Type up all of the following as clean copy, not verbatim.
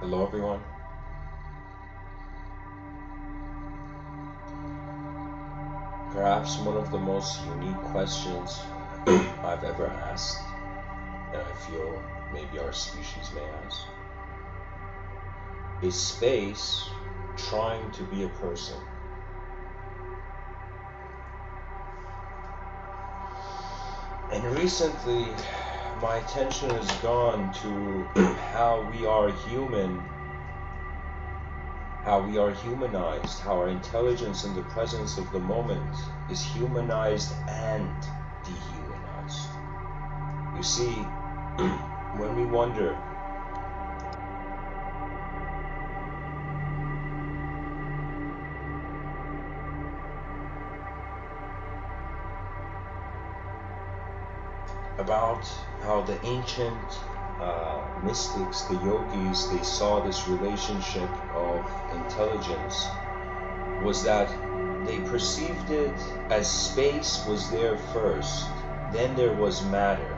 Hello everyone. Perhaps one of the most unique questions I've ever asked, and I feel maybe our species may ask, is space trying to be a person? And recently, my attention has gone to how we are human, how we are humanized, how our intelligence in the presence of the moment is humanized and dehumanized. You see, when we wonder about how the ancient mystics, the yogis, they saw this relationship of intelligence, was that they perceived it as space was there first, then there was matter.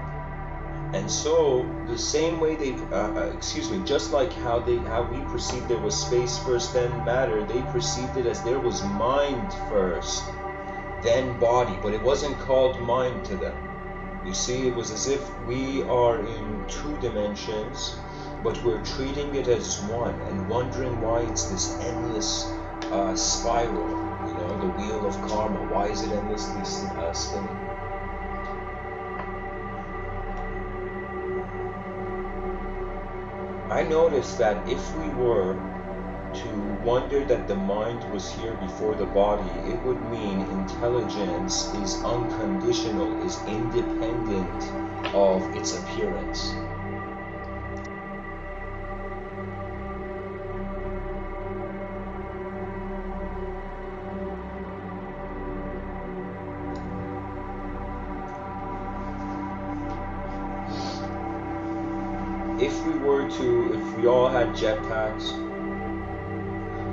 And so the same way they, just like how we perceived there was space first, then matter, they perceived it as there was mind first, then body, but it wasn't called mind to them. You see, it was as if we are in two dimensions, but we're treating it as one and wondering why it's this endless spiral, you know, the wheel of karma. Why is it endlessly spinning? I noticed that if we were to wonder that the mind was here before the body, it would mean intelligence is unconditional, is independent of its appearance. If we all had jetpacks,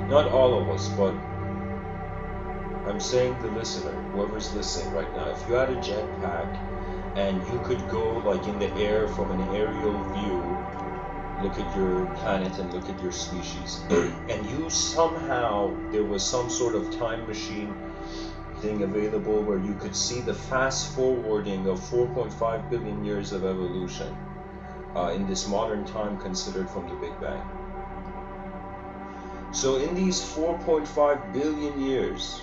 not all of us, but I'm saying the listener, whoever's listening right now, if you had a jetpack and you could go like in the air from an aerial view, look at your planet and look at your species, and you somehow, there was some sort of time machine thing available where you could see the fast forwarding of 4.5 billion years of evolution in this modern time considered from the Big Bang. So in these 4.5 billion years,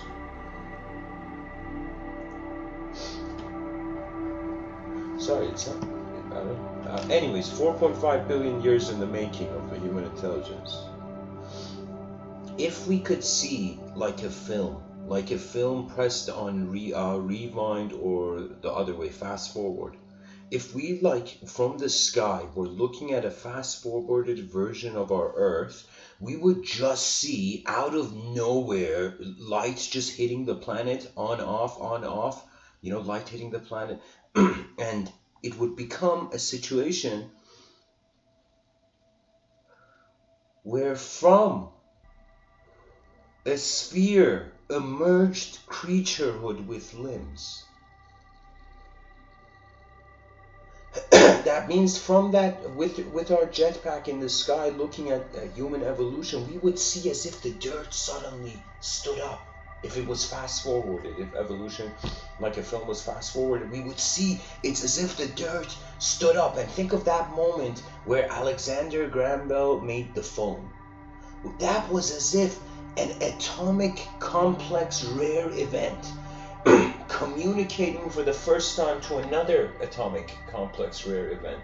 sorry, it's not, I don't know. Anyways, 4.5 billion years in the making of the human intelligence. If we could see like a film pressed on rewind, or the other way, fast forward, if we, like, from the sky, were looking at a fast forwarded version of our Earth, we would just see out of nowhere lights just hitting the planet, on off, you know, light hitting the planet. And it would become a situation where from a sphere emerged creaturehood with limbs. That means from that, with our jetpack in the sky looking at human evolution, we would see as if the dirt suddenly stood up. If it was fast forwarded, if evolution like a film was fast forwarded, we would see it's as if the dirt stood up. And think of that moment where Alexander Graham Bell made the phone. That was as if an atomic complex rare event communicating for the first time to another atomic complex rare event.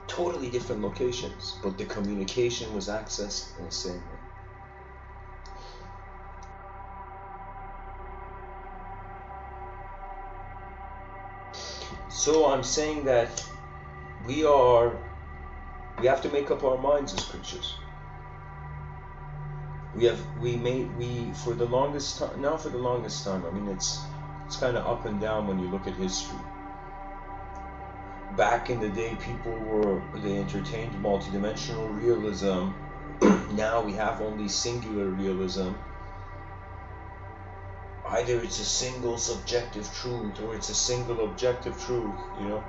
Totally different locations, but the communication was accessed in the same way. So I'm saying that we have to make up our minds as creatures. For the longest time, I mean, it's kind of up and down when you look at history. Back in the day, they entertained multidimensional realism. Now we have only singular realism. Either it's a single subjective truth or it's a single objective truth, you know.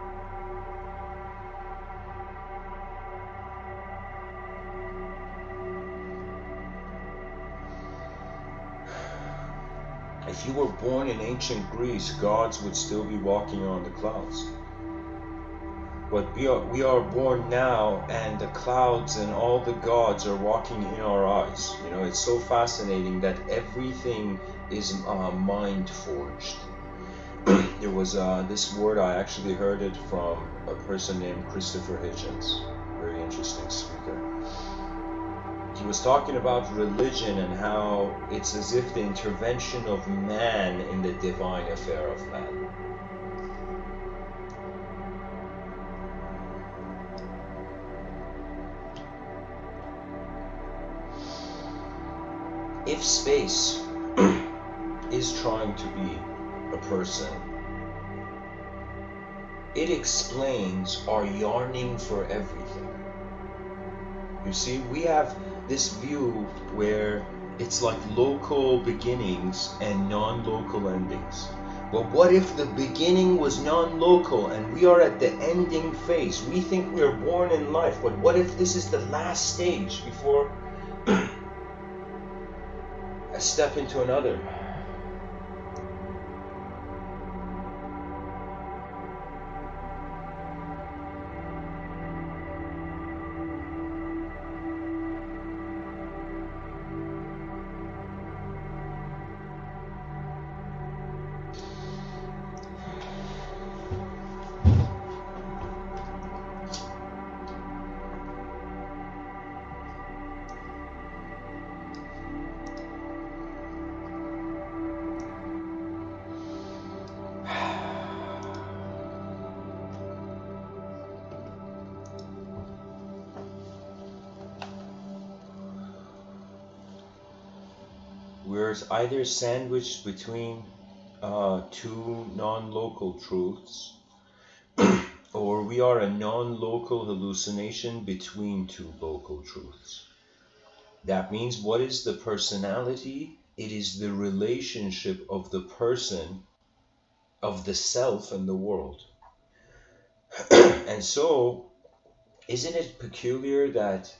If you were born in ancient Greece, gods would still be walking on the clouds. But we are born now, and the clouds and all the gods are walking in our eyes. You know, it's so fascinating that everything is mind forged. There was this word, I actually heard it from a person named Christopher Hitchens, very interesting speaker. He was talking about religion and how it's as if the intervention of man in the divine affair of man. If space is trying to be a person, it explains our yearning for everything. You see, we have this view where it's like local beginnings and non-local endings. But what if the beginning was non-local and we are at the ending phase? We think we are born in life, but what if this is the last stage before a step into another? We're either sandwiched between two non-local truths, or we are a non-local hallucination between two local truths. That means, what is the personality? It is the relationship of the person, of the self and the world. And so, isn't it peculiar that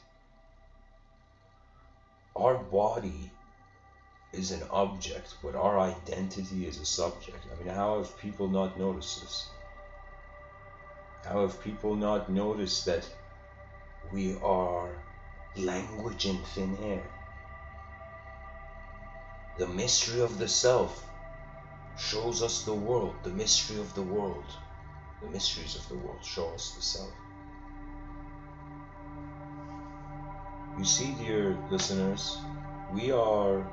our body is an object, but our identity is a subject? I mean, how have people not noticed this? How have people not noticed that we are language in thin air? The mystery of the self shows us the world. The mystery of the world, the mysteries of the world show us the self. You see, dear listeners, we are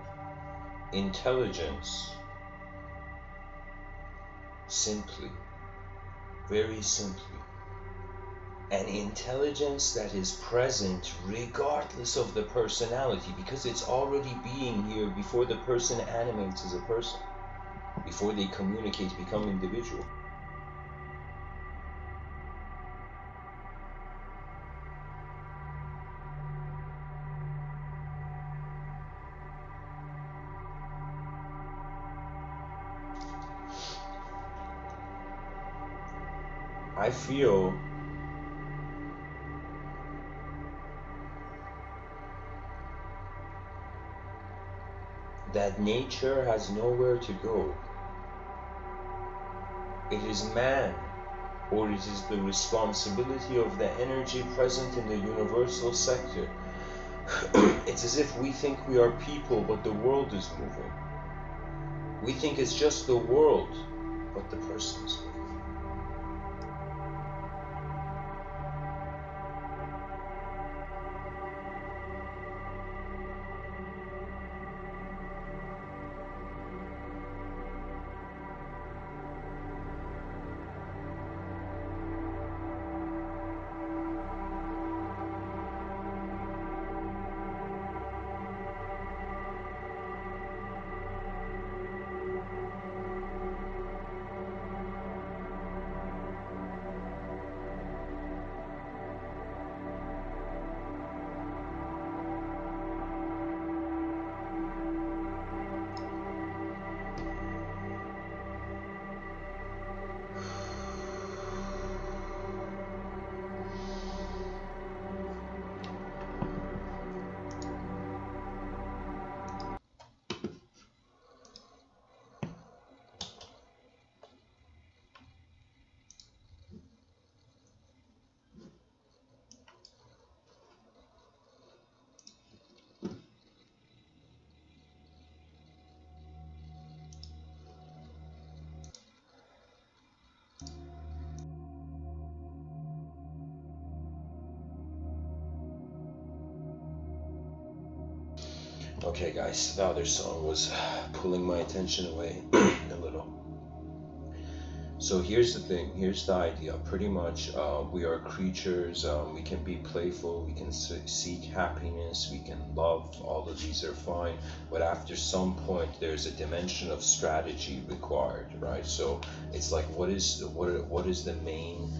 intelligence, simply, very simply, an intelligence that is present regardless of the personality, because it's already being here before the person animates as a person, before they communicate, become individual. I feel that nature has nowhere to go. It is man, or it is the responsibility of the energy present in the universal sector. It's as if we think we are people, but the world is moving. We think it's just the world, but the person is moving. Okay guys, the other song was pulling my attention away a little. So here's the thing, here's the idea. Pretty much we are creatures, we can be playful, we can seek happiness, we can love, all of these are fine, but after some point there's a dimension of strategy required, right? So it's like what is the main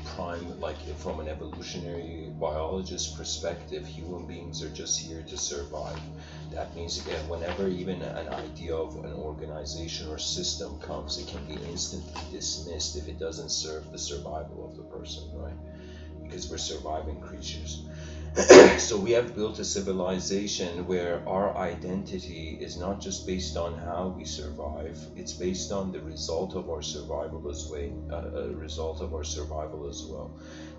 prime, like from an evolutionary biologist perspective, human beings are just here to survive. That means, again, whenever even an idea of an organization or system comes, it can be instantly dismissed if it doesn't serve the survival of the person, right? Because we're surviving creatures. So we have built a civilization where our identity is not just based on how we survive, it's based on the result of our survival as well.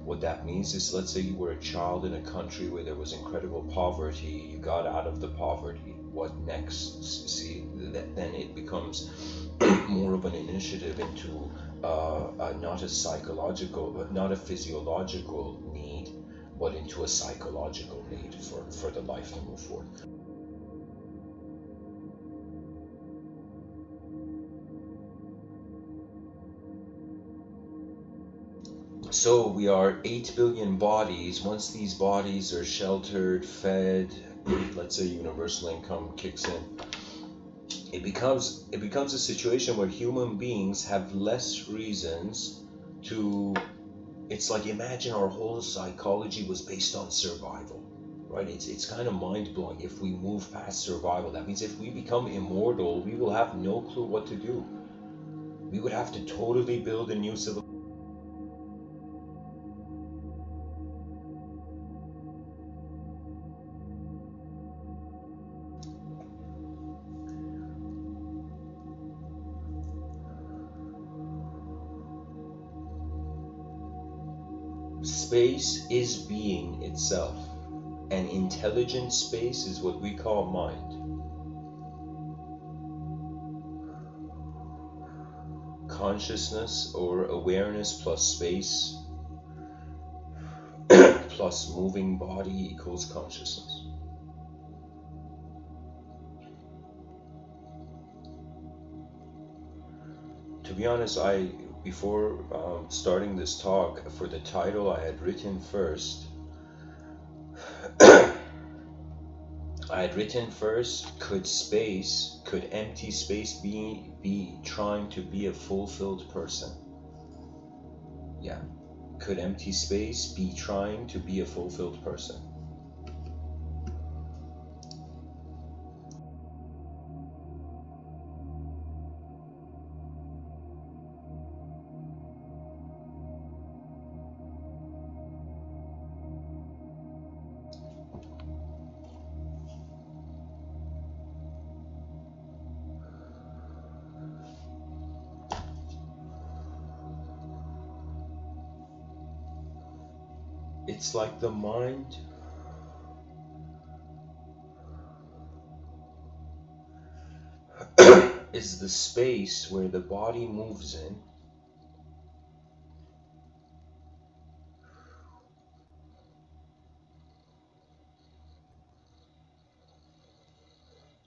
What that means is, let's say you were a child in a country where there was incredible poverty, you got out of the poverty. What next? See, then it becomes more of an initiative into not a psychological, not a physiological need, but into a psychological need for the life to move forward. So we are 8 billion bodies. Once these bodies are sheltered, fed, let's say universal income kicks in, it becomes a situation where human beings have less reasons to. It's like, imagine our whole psychology was based on survival, right? It's kind of mind-blowing. If we move past survival, that means if we become immortal, we will have no clue what to do. We would have to totally build a new civilization. Space is being itself, and intelligent space is what we call mind. Consciousness or awareness plus space plus moving body equals consciousness. To be honest, before starting this talk, for the title I had written first, could empty space be trying to be a fulfilled person? Yeah. Could empty space be trying to be a fulfilled person? It's like the mind is the space where the body moves in.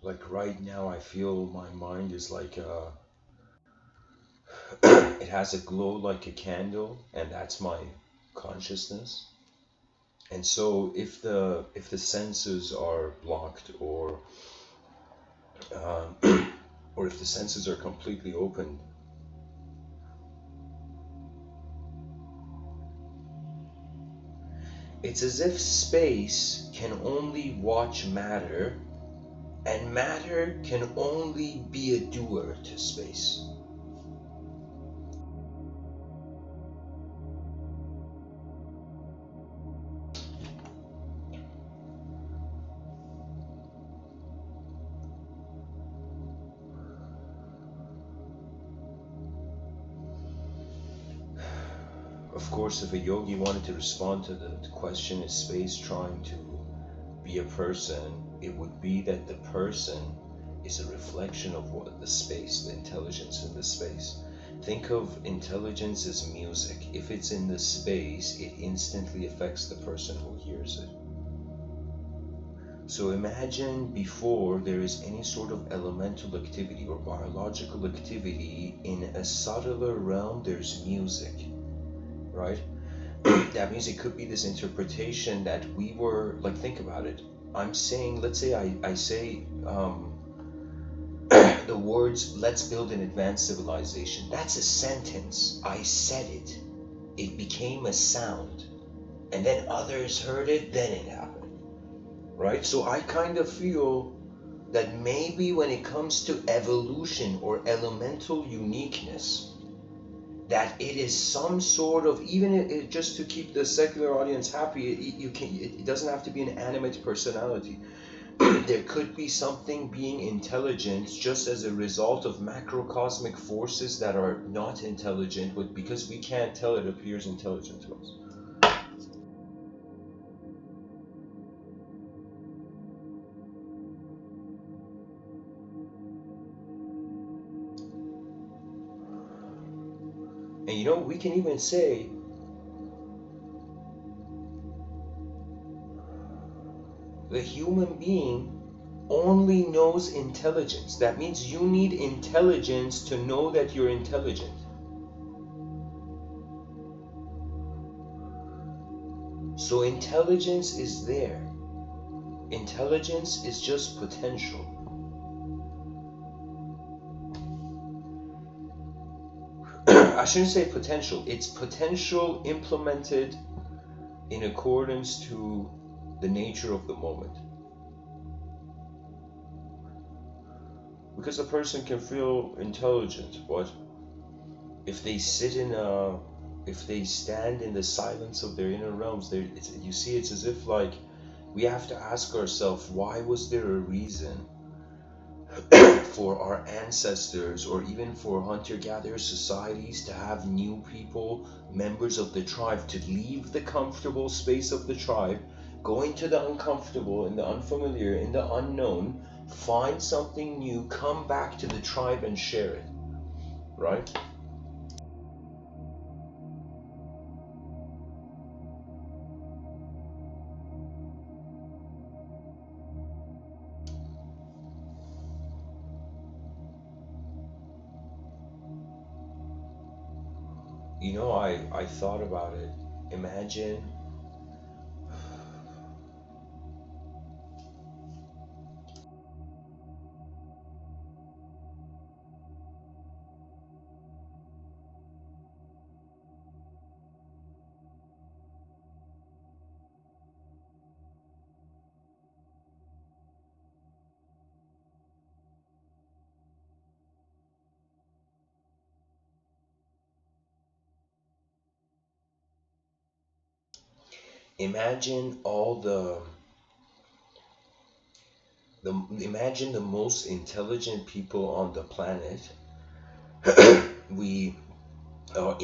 Like right now, I feel my mind is like it has a glow like a candle, and that's my consciousness. And so if the senses are blocked, or or if the senses are completely open, it's as if space can only watch matter, and matter can only be a doer to space. Of course, if a yogi wanted to respond to the question, is space trying to be a person, it would be that the person is a reflection of what the space, the intelligence in the space. Think of intelligence as music. If it's in the space, it instantly affects the person who hears it. So imagine before there is any sort of elemental activity or biological activity in a subtler realm, there's music, right? That music could be this interpretation that we were, like, think about it. I'm saying, let's say I say the words, let's build an advanced civilization. That's a sentence. I said it. It became a sound. And then others heard it, then it happened. Right? So I kind of feel that maybe when it comes to evolution or elemental uniqueness, that it is some sort of, even just to keep the secular audience happy, it doesn't have to be an animate personality. There could be something being intelligent just as a result of macrocosmic forces that are not intelligent, but because we can't tell, it appears intelligent to us. And you know, we can even say the human being only knows intelligence. That means you need intelligence to know that you're intelligent. So intelligence is there. Intelligence is just potential. I shouldn't say potential. It's potential implemented in accordance to the nature of the moment. Because a person can feel intelligent, but if they if they stand in the silence of their inner realms, you see, it's as if, like, we have to ask ourselves, why was there a reason for our ancestors, or even for hunter-gatherer societies, to have new people, members of the tribe, to leave the comfortable space of the tribe, go into the uncomfortable, in the unfamiliar, in the unknown, find something new, come back to the tribe and share it, right? You know, I thought about it. Imagine imagine all imagine the most intelligent people on the planet.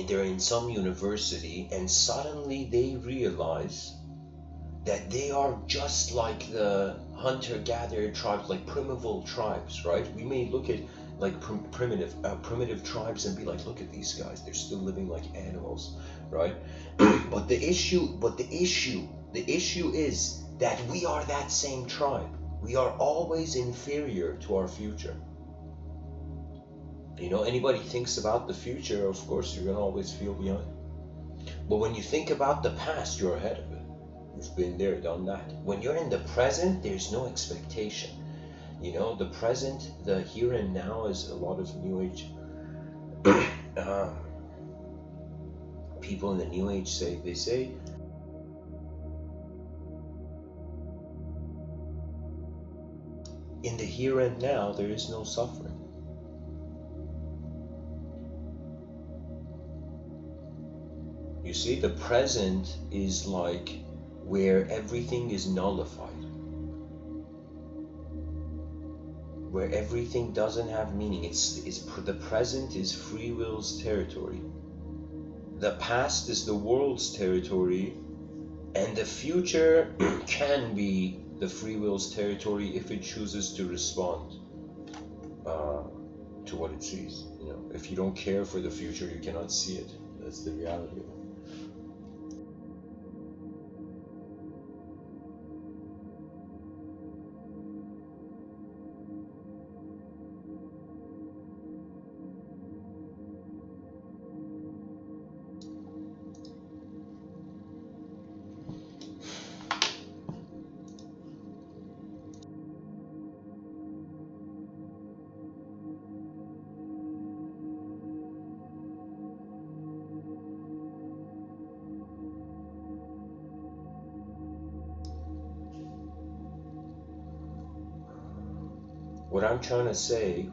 They're in some university, and suddenly they realize that they are just like the hunter-gatherer tribes, like primeval tribes, right? We may look at, like, primitive tribes and be like, look at these guys, they're still living like animals, right? But the issue is that we are that same tribe. We are always inferior to our future. You know, anybody thinks about the future, of course you're gonna always feel behind. But when you think about the past, you're ahead of it. You've been there, done that. When you're in the present, there's no expectation. You know, the present, the here and now, is a lot of New Age people in the New Age say, in the here and now there is no suffering. You see, the present is like where everything is nullified, where everything doesn't have meaning. The present is free will's territory. The past is the world's territory, and the future can be the free will's territory if it chooses to respond to what it sees. You know, if you don't care for the future, you cannot see it. That's the reality of it. What I'm trying to say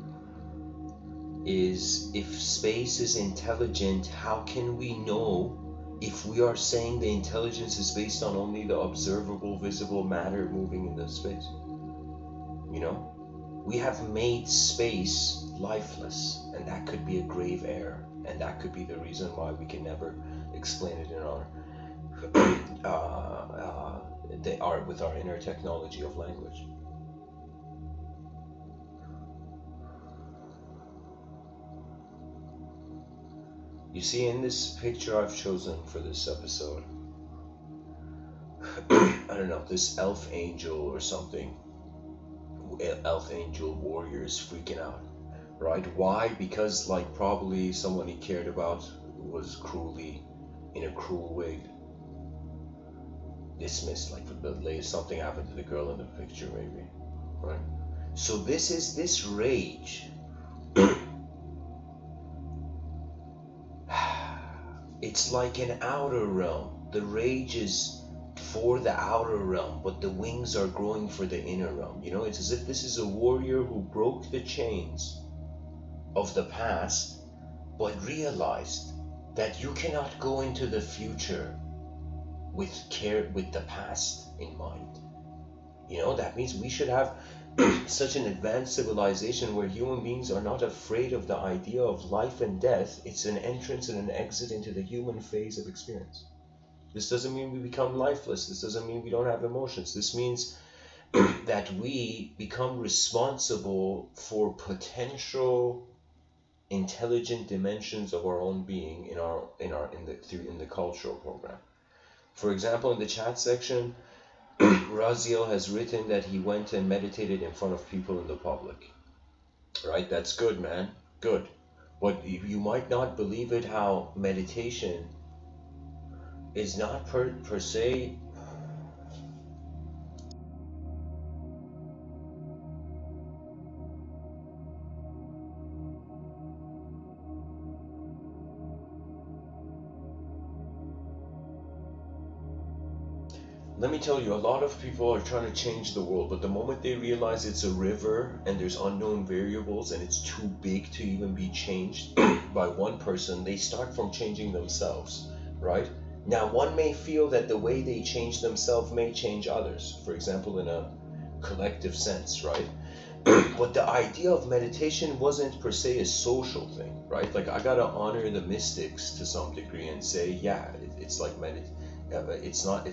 is, if space is intelligent, how can we know if we are saying the intelligence is based on only the observable, visible matter moving in the space? You know? We have made space lifeless, and that could be a grave error, and that could be the reason why we can never explain it in our with our inner technology of language. You see, in this picture I've chosen for this episode, I don't know, this elf angel or something, elf angel warrior is freaking out, right? Why? Because like probably someone he cared about was cruelly, in a cruel way, dismissed. Like something happened to the girl in the picture, maybe, right? So this rage. It's like an outer realm. The rage is for the outer realm, but the wings are growing for the inner realm. You know, it's as if this is a warrior who broke the chains of the past, but realized that you cannot go into the future with the past in mind. You know, that means we should have such an advanced civilization where human beings are not afraid of the idea of life and death. It's an entrance and an exit into the human phase of experience. This doesn't mean we become lifeless. This doesn't mean we don't have emotions. This means that we become responsible for potential intelligent dimensions of our own being in the cultural program. For example, in the chat section, Raziel has written that he went and meditated in front of people in the public. Right? That's good, man. Good. But you might not believe it, how meditation is not per se Let me tell you, a lot of people are trying to change the world, but the moment they realize it's a river and there's unknown variables and it's too big to even be changed by one person, they start from changing themselves, right? Now, one may feel that the way they change themselves may change others, for example, in a collective sense, right? But the idea of meditation wasn't per se a social thing, right? Like, I gotta honor the mystics to some degree and say, yeah, it's like it's not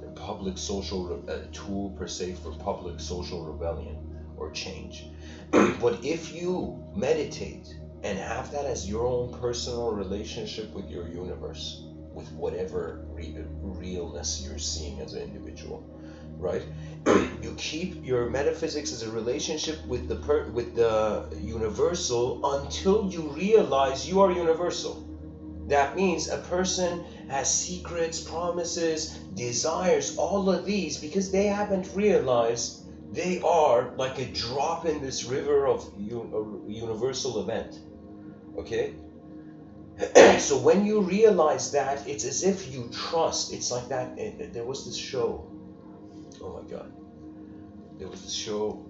a public social tool per se for public social rebellion or change. But if you meditate and have that as your own personal relationship with your universe, with whatever realness you're seeing as an individual, right? You keep your metaphysics as a relationship with the universal until you realize you are universal. That means a person has secrets, promises, desires, all of these, because they haven't realized they are like a drop in this river of universal event. Okay? So when you realize that, it's as if you trust. It's like that. There was this show. Oh my God. There was this show.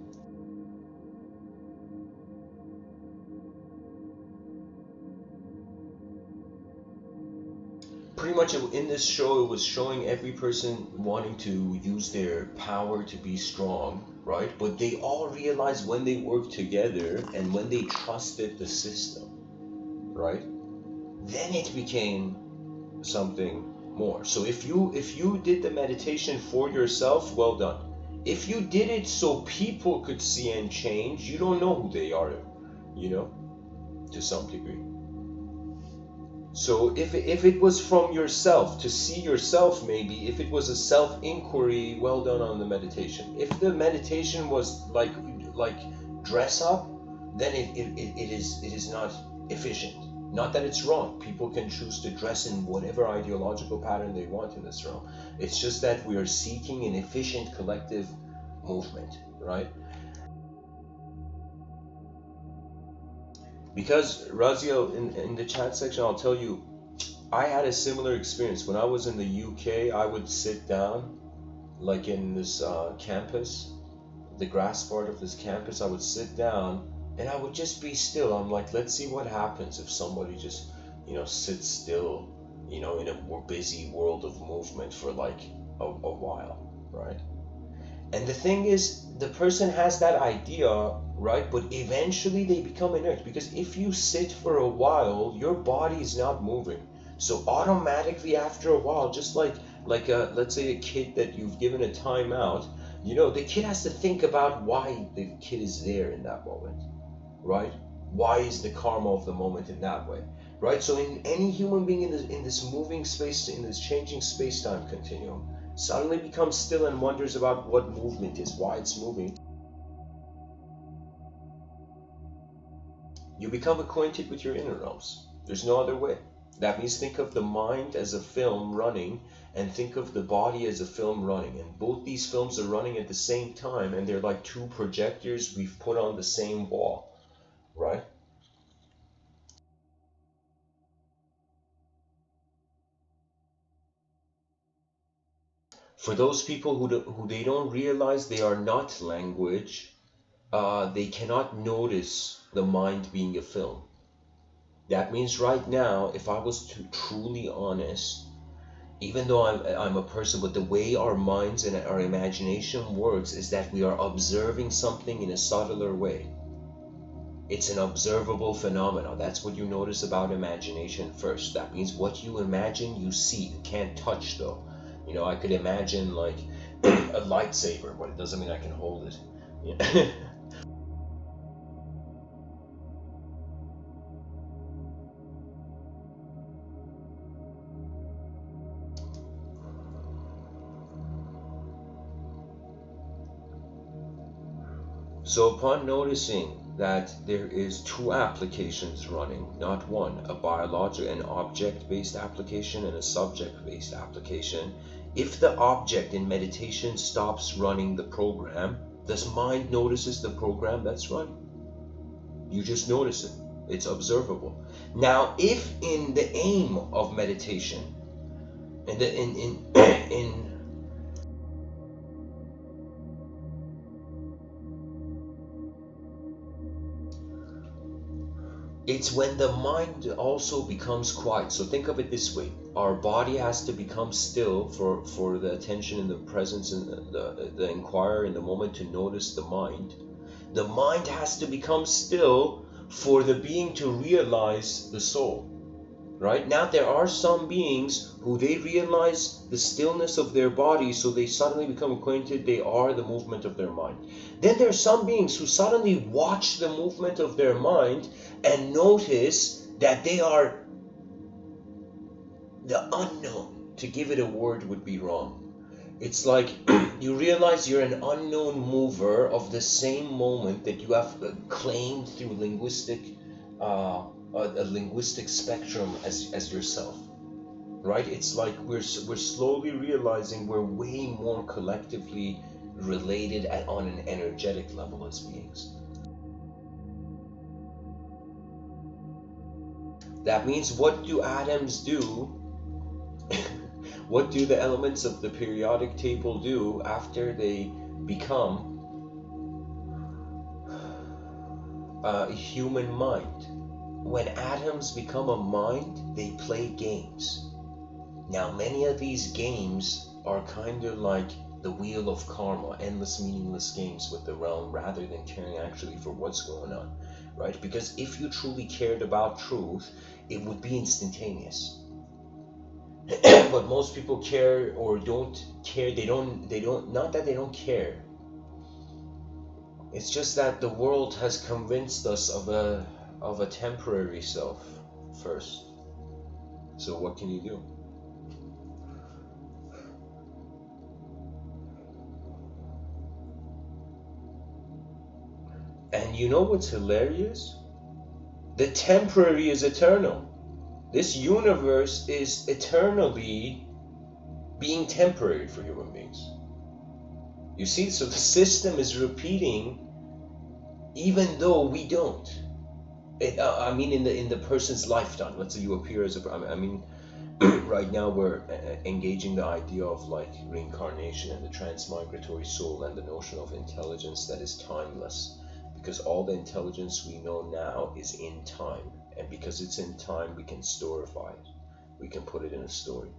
Pretty much in this show, it was showing every person wanting to use their power to be strong, right? But they all realized when they worked together and when they trusted the system, right? Then it became something more. So if you did the meditation for yourself, well done. If you did it so people could see and change, you don't know who they are, you know, to some degree. So if it was from yourself, to see yourself, maybe, if it was a self-inquiry, well done on the meditation. If the meditation was like dress up, then it is not efficient. Not that it's wrong. People can choose to dress in whatever ideological pattern they want in this realm. It's just that we are seeking an efficient collective movement, right? Because Raziel, in the chat section, I'll tell you, I had a similar experience. When I was in the UK, I would sit down, like in this campus, the grass part of this campus, I would sit down and I would just be still. I'm like, let's see what happens if somebody just, sits still, in a more busy world of movement for like a while, right? And the thing is, the person has that idea, right? But eventually they become inert, because if you sit for a while, your body is not moving. So automatically after a while, just like let's say a kid that you've given a timeout, the kid has to think about why the kid is there in that moment, right? Why is the karma of the moment in that way, right? So in any human being in this moving space, in this changing space-time continuum, suddenly becomes still and wonders about what movement is, why it's moving, you become acquainted with your inner realms. There's no other way. That means think of the mind as a film running, and think of the body as a film running. And both these films are running at the same time, and they're like two projectors we've put on the same wall, right? For those people who they don't realize they are not language, they cannot notice the mind being a film. That means right now, if I was to truly honest, even though I'm a person, but the way our minds and our imagination works is that we are observing something in a subtler way. It's an observable phenomenon. That's what you notice about imagination first. That means what you imagine, you see. You can't touch though. I could imagine like a lightsaber, but it doesn't mean I can hold it. Yeah. So upon noticing that there is two applications running, not one, a biological, an object-based application and a subject-based application, if the object in meditation stops running the program, this mind notices the program that's running. You just notice it. It's observable. Now, if in the aim of meditation, it's when the mind also becomes quiet. So think of it this way. Our body has to become still for the attention and the presence and the inquirer in the moment to notice the mind. The mind has to become still for the being to realize the soul. Right? Now there are some beings who they realize the stillness of their body, so they suddenly become acquainted they are the movement of their mind. Then there are some beings who suddenly watch the movement of their mind and notice that they are the unknown. To give it a word would be wrong. It's like you realize you're an unknown mover of the same moment that you have claimed through a linguistic spectrum as yourself, right? It's like we're slowly realizing we're way more collectively related on an energetic level as beings. That means, what do atoms do? What do the elements of the periodic table do after they become a human mind? When atoms become a mind, they play games. Now, many of these games are kind of like the wheel of karma, endless meaningless games with the realm, rather than caring actually for what's going on, right? Because if you truly cared about truth, it would be instantaneous. But most people care or don't care. They don't, not that they don't care. It's just that the world has convinced us of a temporary self first. So what can you do? And you know what's hilarious? The temporary is eternal. This universe is eternally being temporary for human beings. You see, so the system is repeating even though we don't. I mean, in the person's lifetime. Let's say you appear as a, I mean, right now we're engaging the idea of like reincarnation and the transmigratory soul and the notion of intelligence that is timeless, because all the intelligence we know now is in time, and because it's in time we can storify it, we can put it in a story.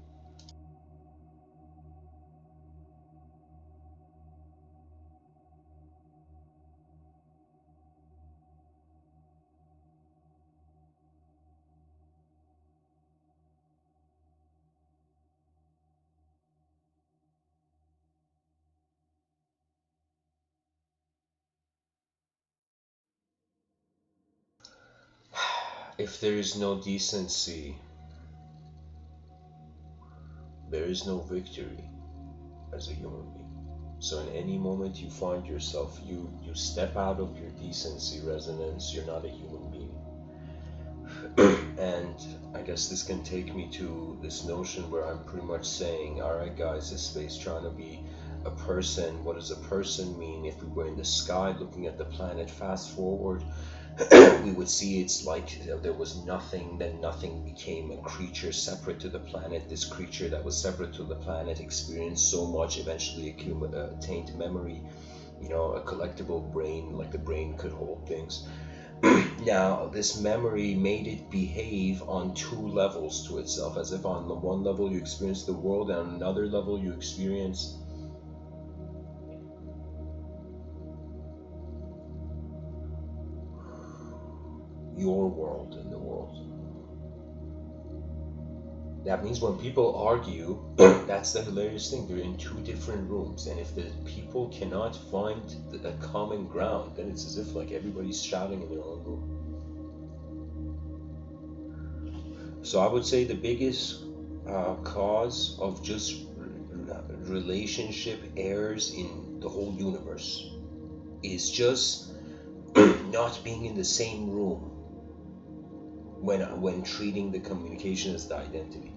If there is no decency, there is no victory as a human being. So in any moment you find yourself, you step out of your decency resonance, you're not a human being. And I guess this can take me to this notion where I'm pretty much saying, all right guys, this space trying to be a person. What does a person mean? If we were in the sky looking at the planet, fast forward, we would see it's like there was nothing, then nothing became a creature separate to the planet. This creature that was separate to the planet experienced so much, eventually attained memory, a collectible brain, like the brain could hold things. Now, this memory made it behave on two levels to itself, as if on the one level you experience the world, and on another level you experience your world in the world. That means when people argue, that's the hilarious thing, they're in two different rooms, and if the people cannot find a common ground, then it's as if like everybody's shouting in their own room. So I would say the biggest cause of just relationship errors in the whole universe is just not being in the same room when treating the communication as the identity.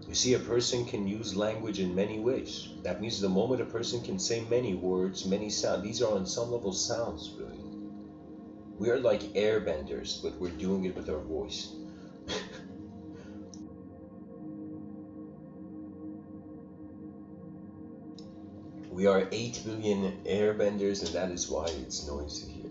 You see, a person can use language in many ways. That means the moment a person can say many words, many sounds, these are on some level sounds, really. We are like airbenders, but we're doing it with our voice. We are 8 billion airbenders, and that is why it's noisy here.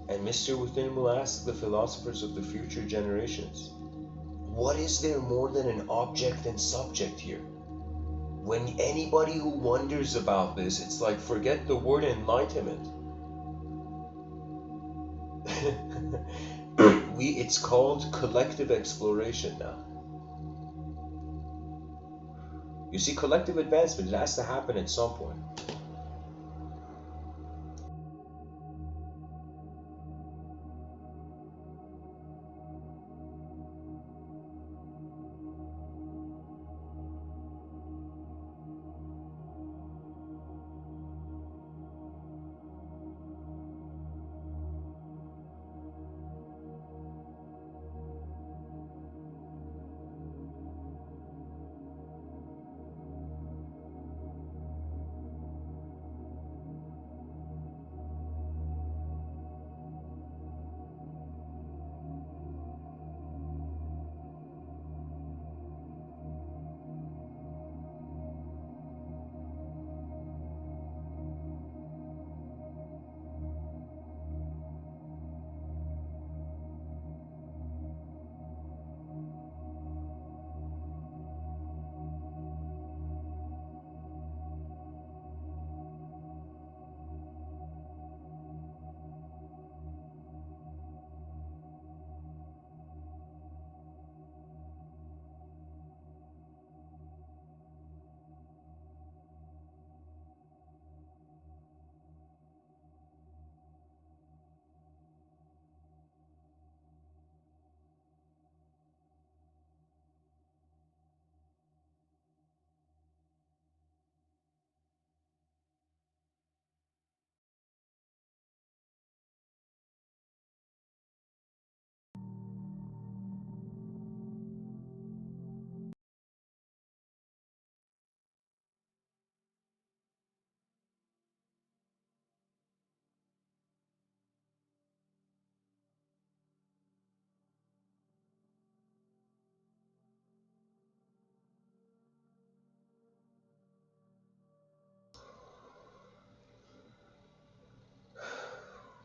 And Mr. Within will ask the philosophers of the future generations, what is there more than an object and subject here? When anybody who wonders about this, it's like, forget the word enlightenment. It's called collective exploration now. You see, collective advancement, it has to happen at some point.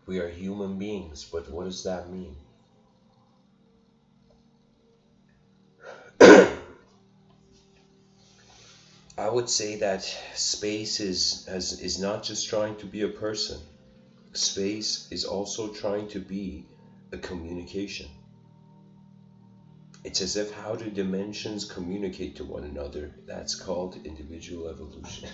We are human beings, but what does that mean? I would say that space is not just trying to be a person. Space is also trying to be a communication. It's as if how do dimensions communicate to one another? That's called individual evolution.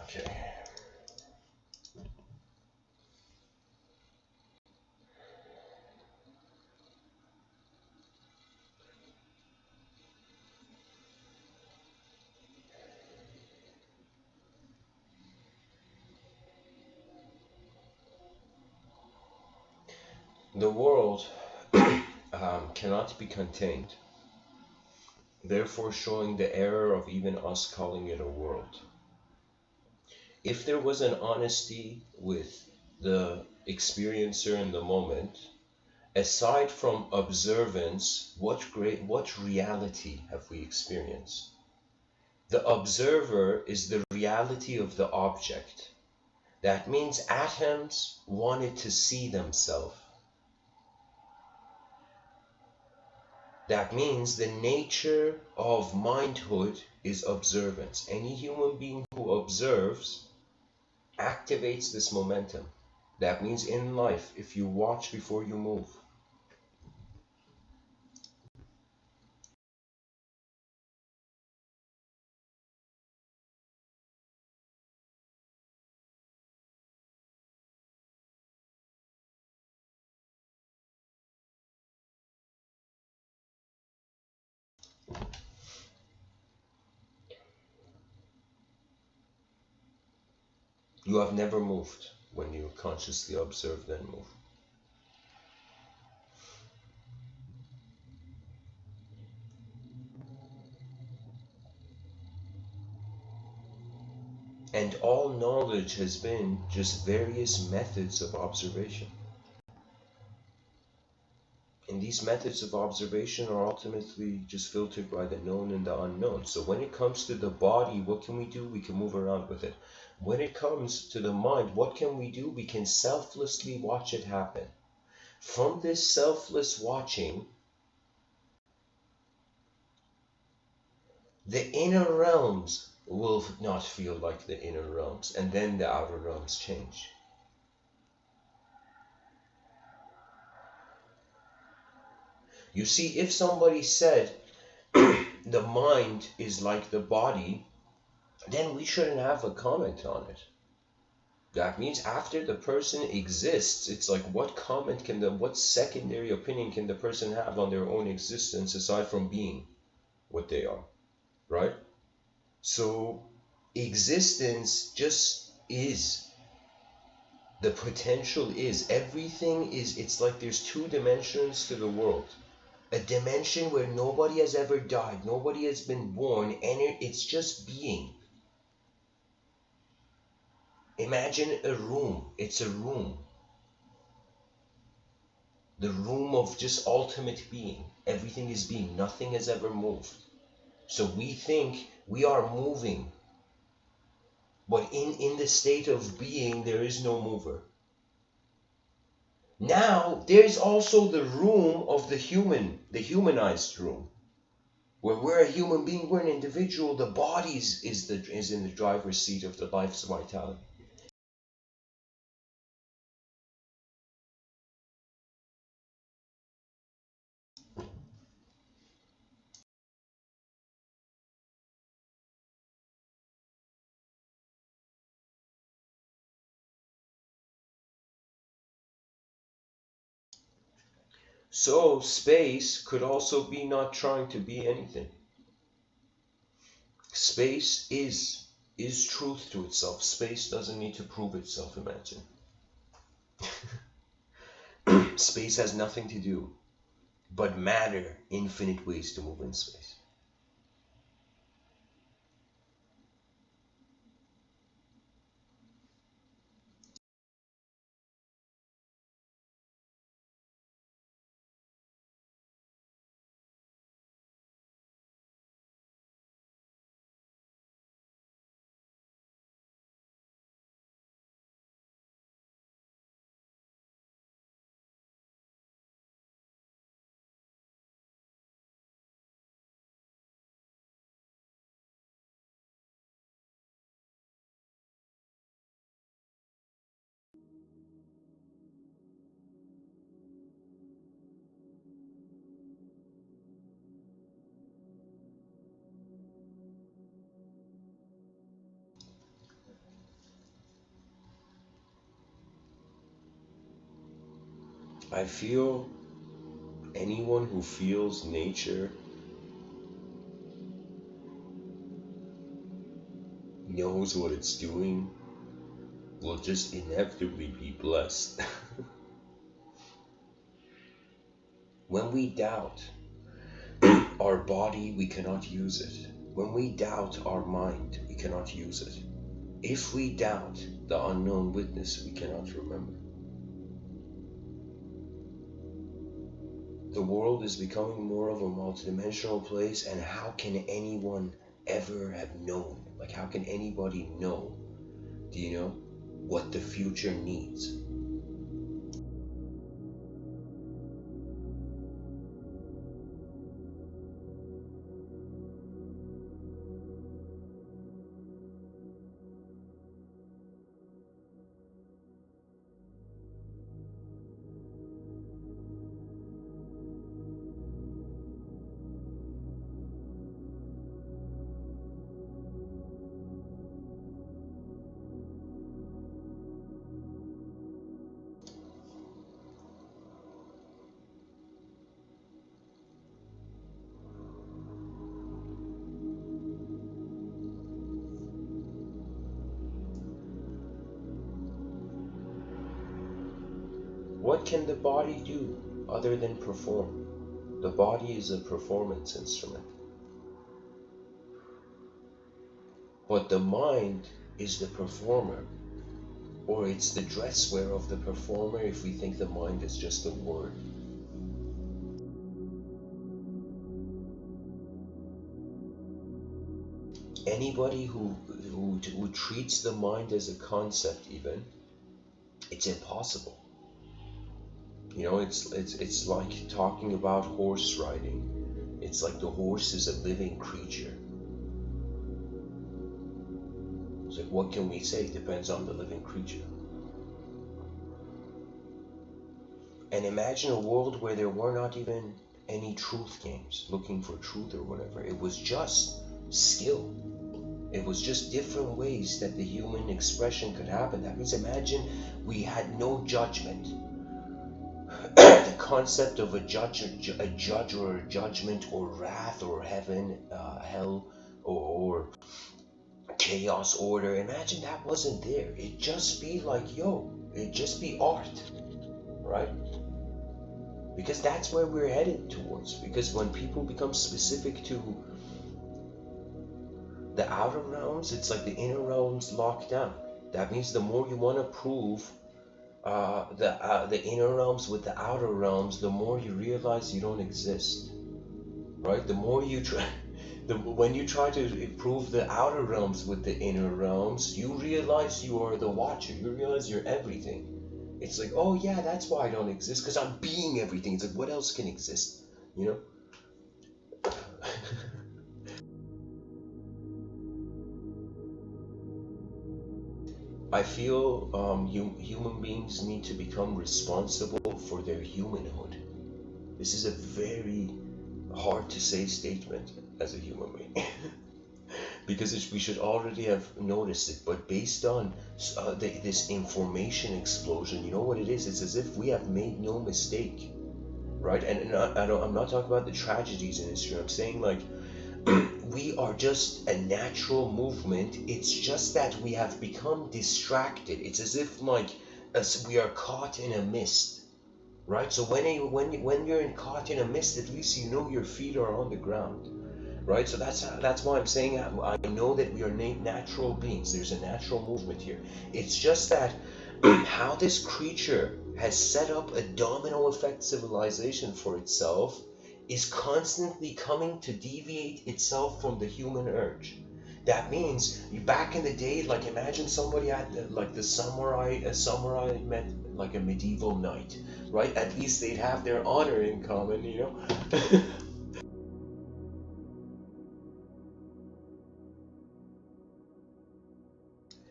Okay. The world cannot be contained, therefore showing the error of even us calling it a world. If there was an honesty with the experiencer in the moment, aside from observance, what reality have we experienced? The observer is the reality of the object. That means atoms wanted to see themselves. That means the nature of mindhood is observance. Any human being who observes activates this momentum. That means in life, if you watch before you move, you have never moved when you consciously observe then move. And all knowledge has been just various methods of observation. And these methods of observation are ultimately just filtered by the known and the unknown. So when it comes to the body, what can we do? We can move around with it. When it comes to the mind, what can we do? We can selflessly watch it happen. From this selfless watching, the inner realms will not feel like the inner realms, and then the outer realms change. You see, if somebody said the mind is like the body, then we shouldn't have a comment on it. That means after the person exists, it's like what comment can what secondary opinion can the person have on their own existence aside from being what they are, right? So existence just is. The potential is. Everything is. It's like there's two dimensions to the world. A dimension where nobody has ever died, nobody has been born, and it's just being. Imagine a room. It's a room. The room of just ultimate being. Everything is being. Nothing has ever moved. So we think we are moving. But in the state of being, there is no mover. Now, there's also the room of the human, the humanized room. Where we're a human being, we're an individual. The body is in the driver's seat of the life's vitality. So space could also be not trying to be anything. Space is truth to itself. Space doesn't need to prove itself, imagine. Space has nothing to do but matter infinite ways to move in space. I feel anyone who feels nature knows what it's doing will just inevitably be blessed. When we doubt our body, we cannot use it. When we doubt our mind, we cannot use it. If we doubt the unknown witness, we cannot remember. The world is becoming more of a multidimensional place, and how can anyone ever have known? Like, how can anybody know, do you know, what the future needs? What can the body do other than perform? The body is a performance instrument. But the mind is the performer, or it's the dress wear of the performer if we think the mind is just a word. Anybody who treats the mind as a concept, even, it's impossible. You know, it's like talking about horse riding. It's like the horse is a living creature. It's like, what can we say? It depends on the living creature. And imagine a world where there were not even any truth games, looking for truth or whatever. It was just skill. It was just different ways that the human expression could happen. That means imagine we had no judgment. The concept of a judge or a judgment or wrath or heaven, hell, or chaos, order. Imagine that wasn't there. It'd just be like, it'd just be art, right? Because that's where we're headed towards. Because when people become specific to the outer realms, it's like the inner realms locked down. That means the more you want to prove the inner realms with the outer realms, the more you realize you don't exist, right? The more you try, when you try to prove the outer realms with the inner realms, you realize you are the watcher. You realize you're everything. It's like, oh yeah, that's why I don't exist, because I'm being everything. It's like, what else can exist, you know? I feel human beings need to become responsible for their humanhood. This is a very hard to say statement as a human being. Because we should already have noticed it, but based on this information explosion, you know what it is? It's as if we have made no mistake, right? And I'm not talking about the tragedies in history. I'm saying like, we are just a natural movement. It's just that we have become distracted. It's as if like we are caught in a mist, right? So when you're caught in a mist, at least you know your feet are on the ground, right? So that's why I'm saying I know that we are natural beings. There's a natural movement here. It's just that how this creature has set up a domino effect civilization for itself is constantly coming to deviate itself from the human urge. That means back in the day, like imagine somebody had like a samurai met like a medieval knight, right? At least they'd have their honor in common, you know?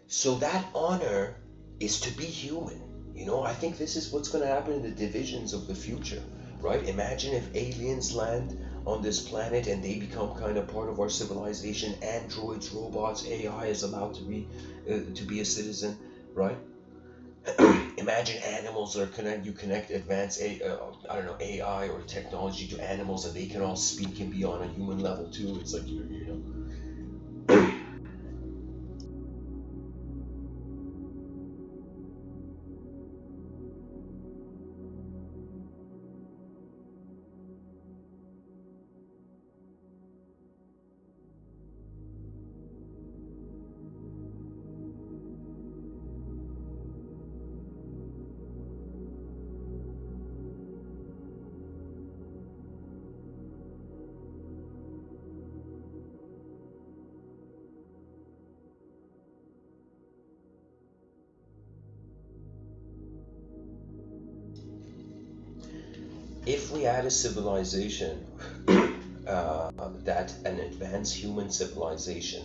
So that honor is to be human. You know, I think this is what's going to happen in the divisions of the future, right? Imagine if aliens land on this planet and they become kind of part of our civilization. Androids, robots, AI is allowed to be a citizen, right? Imagine animals are you connect advanced AI or technology to animals and they can all speak and be on a human level too. It's like you know. If we had a civilization, that an advanced human civilization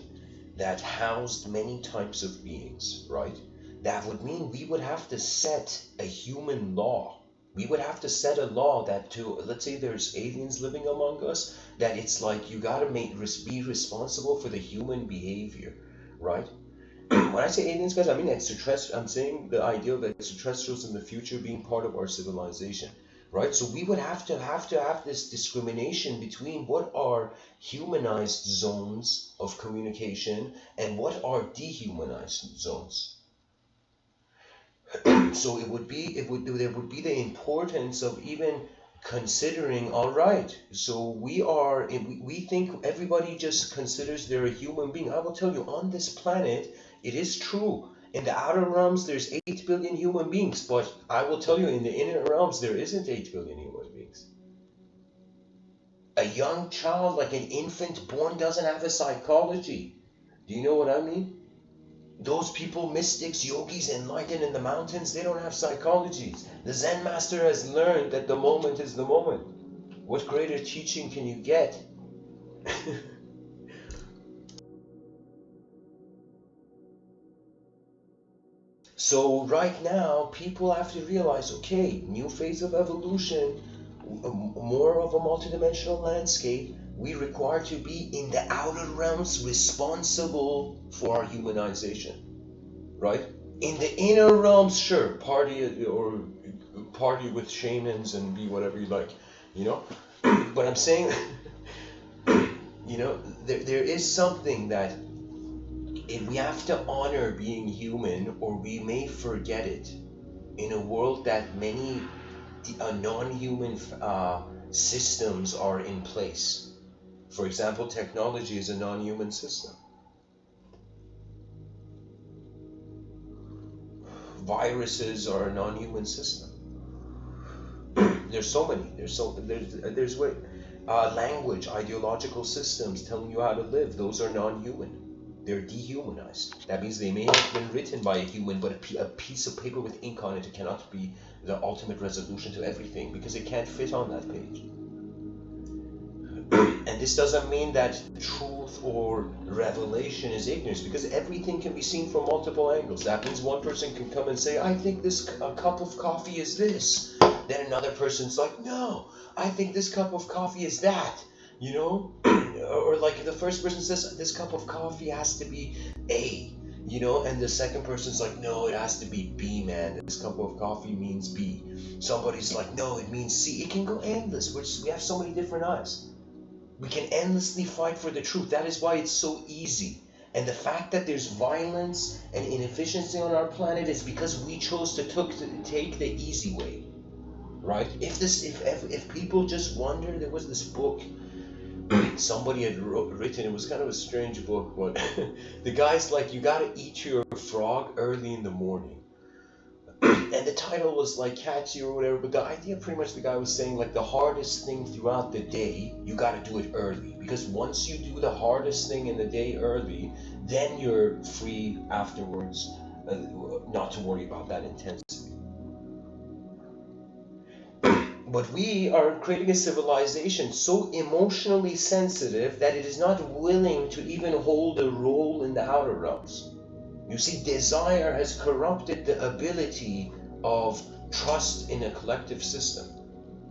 that housed many types of beings, right? That would mean we would have to set a human law. We would have to set a law that let's say there's aliens living among us, that it's like you gotta be responsible for the human behavior, right? When I say aliens, guys, I mean extraterrestrials. I'm saying the idea of extraterrestrials in the future being part of our civilization, right? So we would have to have this discrimination between what are humanized zones of communication and what are dehumanized zones. So there would be the importance of even considering, all right, so we think everybody just considers they're a human being. I will tell you, on this planet, it is true. In the outer realms, there's 8 billion human beings, but I will tell you, in the inner realms, there isn't 8 billion human beings. A young child, like an infant born, doesn't have a psychology. Do you know what I mean? Those people, mystics, yogis, enlightened in the mountains, they don't have psychologies. The Zen master has learned that the moment is the moment. What greater teaching can you get? So right now, people have to realize, okay, new phase of evolution, more of a multidimensional landscape, we require to be in the outer realms responsible for our humanization, right? In the inner realms, sure, party with shamans and be whatever you like, you know. But I'm saying, you know, there is something that we have to honor being human, or we may forget it in a world that many non-human systems are in place. For example, technology is a non-human system. Viruses are a non-human system. There's so many. There's way. Language, ideological systems telling you how to live. Those are non-human. They're dehumanized. That means they may have been written by a human, but a piece of paper with ink on it cannot be the ultimate resolution to everything, because it can't fit on that page. And this doesn't mean that truth or revelation is ignorance, because everything can be seen from multiple angles. That means one person can come and say, I think this cup of coffee is this. Then another person's like, no, I think this cup of coffee is that, you know? Or like the first person says, this cup of coffee has to be A, you know? And the second person's like, no, it has to be B, man. This cup of coffee means B. Somebody's like, no, it means C. It can go endless. We have so many different eyes. We can endlessly fight for the truth. That is why it's so easy. And the fact that there's violence and inefficiency on our planet is because we chose to take the easy way, right? If people just wonder, there was this book somebody had written. It was kind of a strange book, but the guy's like, you gotta eat your frog early in the morning. And the title was like catchy or whatever, but the idea, pretty much the guy was saying, like, the hardest thing throughout the day, you got to do it early, because once you do the hardest thing in the day early, then you're free afterwards, not to worry about that intensity. But we are creating a civilization so emotionally sensitive that it is not willing to even hold a role in the outer realms. You see, desire has corrupted the ability of trust in a collective system,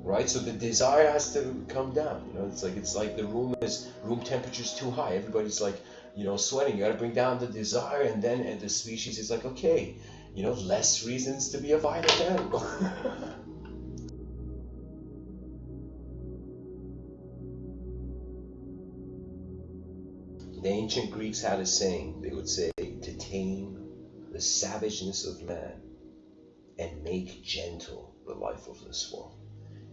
right? So the desire has to come down. You know, it's like the room temperature's too high. Everybody's like, you know, sweating. You got to bring down the desire, and then the species is like, okay, you know, less reasons to be a violent animal. The ancient Greeks had a saying. They would say, to tame the savageness of man and make gentle the life of this world.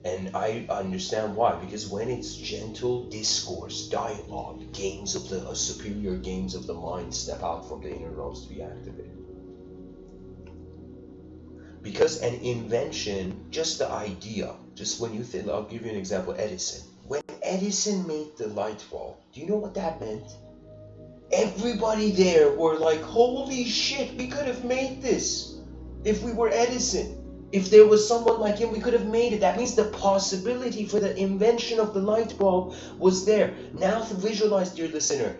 And I understand why, because when it's gentle, discourse, dialogue, games of the superior games of the mind step out from the inner realms to be activated. Because an invention, just the idea, just when you think, I'll give you an example, Edison. When Edison made the light bulb, do you know what that meant? Everybody there were like, holy shit, we could have made this. If we were Edison, if there was someone like him, we could have made it. That means the possibility for the invention of the light bulb was there. Now to visualize, dear listener,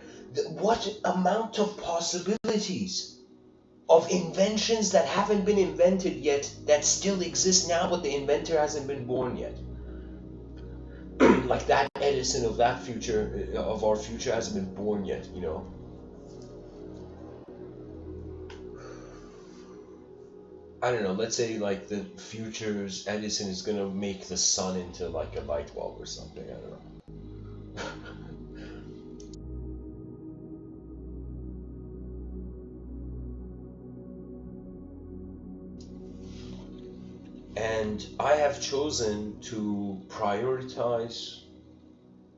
what amount of possibilities of inventions that haven't been invented yet, that still exist now, but the inventor hasn't been born yet. Like that Edison of that future, of our future, hasn't been born yet, you know. I don't know, let's say like the future's Edison is gonna make the sun into like a light bulb or something, I don't know. And I have chosen to prioritize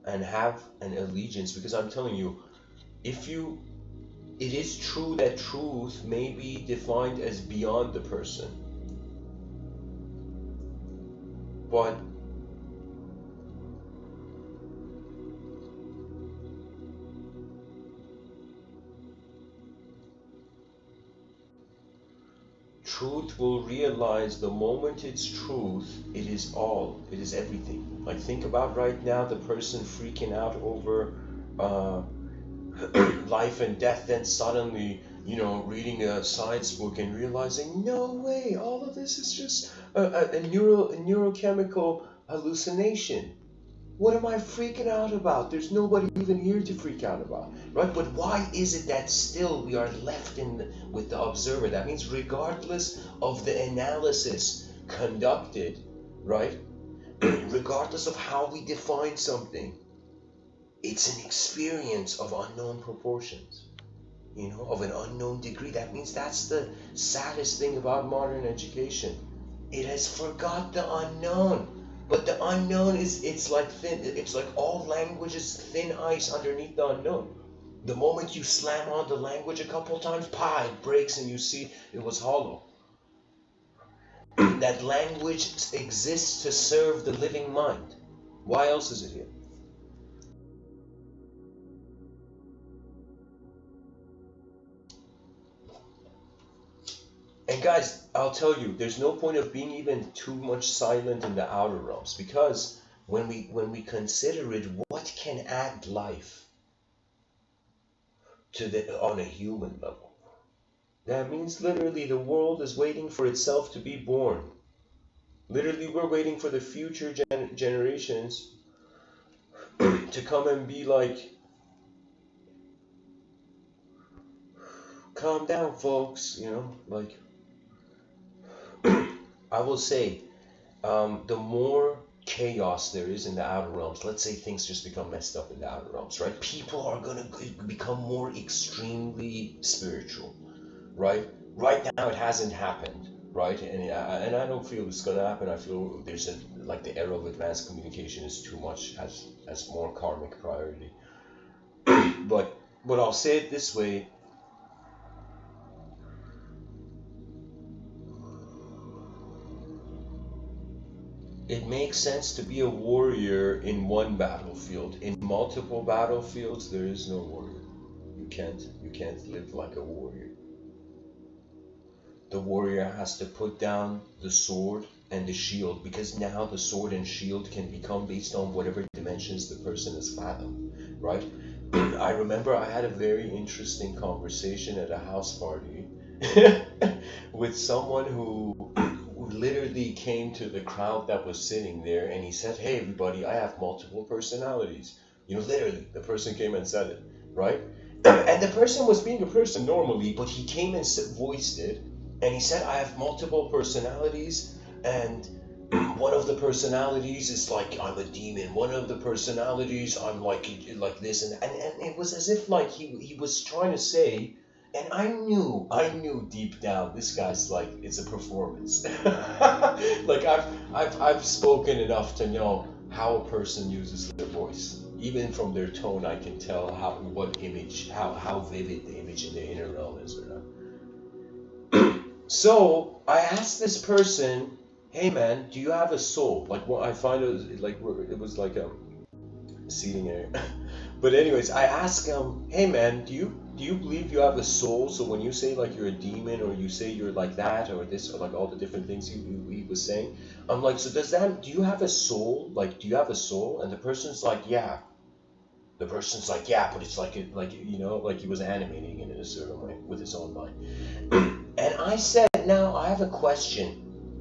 and have an allegiance, because I'm telling you, it is true that truth may be defined as beyond the person, but truth will realize the moment it's truth, it is all, it is everything. Like, think about right now the person freaking out over life and death, then suddenly, you know, reading a science book and realizing, no way, all of this is just a neurochemical hallucination. What am I freaking out about? There's nobody even here to freak out about, right? But why is it that still we are left with the observer? That means regardless of the analysis conducted, right? Regardless of how we define something, it's an experience of unknown proportions, of an unknown degree. That means that's the saddest thing about modern education. It has forgot the unknown. But the unknown it's like thin, it's like all language is thin ice underneath the unknown. The moment you slam on the language a couple times, it breaks and you see it was hollow. That language exists to serve the living mind. Why else is it here? And guys, I'll tell you, there's no point of being even too much silent in the outer realms, because when we consider it, what can add life to on a human level? That means literally the world is waiting for itself to be born. Literally, we're waiting for the future generations to come and be like, calm down, folks, like, I will say, the more chaos there is in the outer realms, let's say things just become messed up in the outer realms, right? People are going to become more extremely spiritual, right? Right now it hasn't happened, right? And I don't feel it's going to happen. I feel there's like the era of advanced communication is too much, has more karmic priority. But I'll say it this way. It makes sense to be a warrior in one battlefield. In multiple battlefields, there is no warrior. You can't live like a warrior. The warrior has to put down the sword and the shield, because now the sword and shield can become based on whatever dimensions the person has fathomed, right? I remember I had a very interesting conversation at a house party with someone who literally came to the crowd that was sitting there, and he said, "Hey everybody, I have multiple personalities." Literally, the person came and said it, right? And the person was being a person normally, but he came and voiced it, and he said, "I have multiple personalities, and one of the personalities is like I'm a demon. One of the personalities I'm like this," and it was as if like he was trying to say. And I knew deep down this guy's like, it's a performance. Like I've spoken enough to know how a person uses their voice. Even from their tone, I can tell how vivid the image in the inner realm is or not. So I asked this person, "Hey man, do you have a soul?" Like what I find it was like a seating area. But anyways, I asked him, "Hey man, do you believe you have a soul?" So when you say like you're a demon, or you say you're like that or this, or like all the different things he was saying, I'm like, "So do you have a soul? Like, do you have a soul?" And the person's like, "Yeah." The person's like, "Yeah, but it's like like he was animating it in a certain way with his own mind." And I said, "Now I have a question.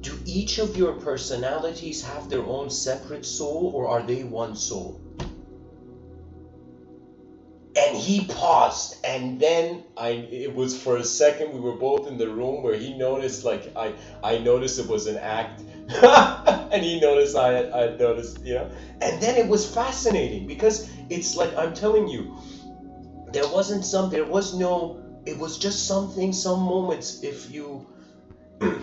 Do each of your personalities have their own separate soul, or are they one soul?" And he paused, and then it was for a second we were both in the room where he noticed, like I noticed it was an act, and he noticed I noticed, and then it was fascinating, because it's like, I'm telling you, it was just something, some moments, if you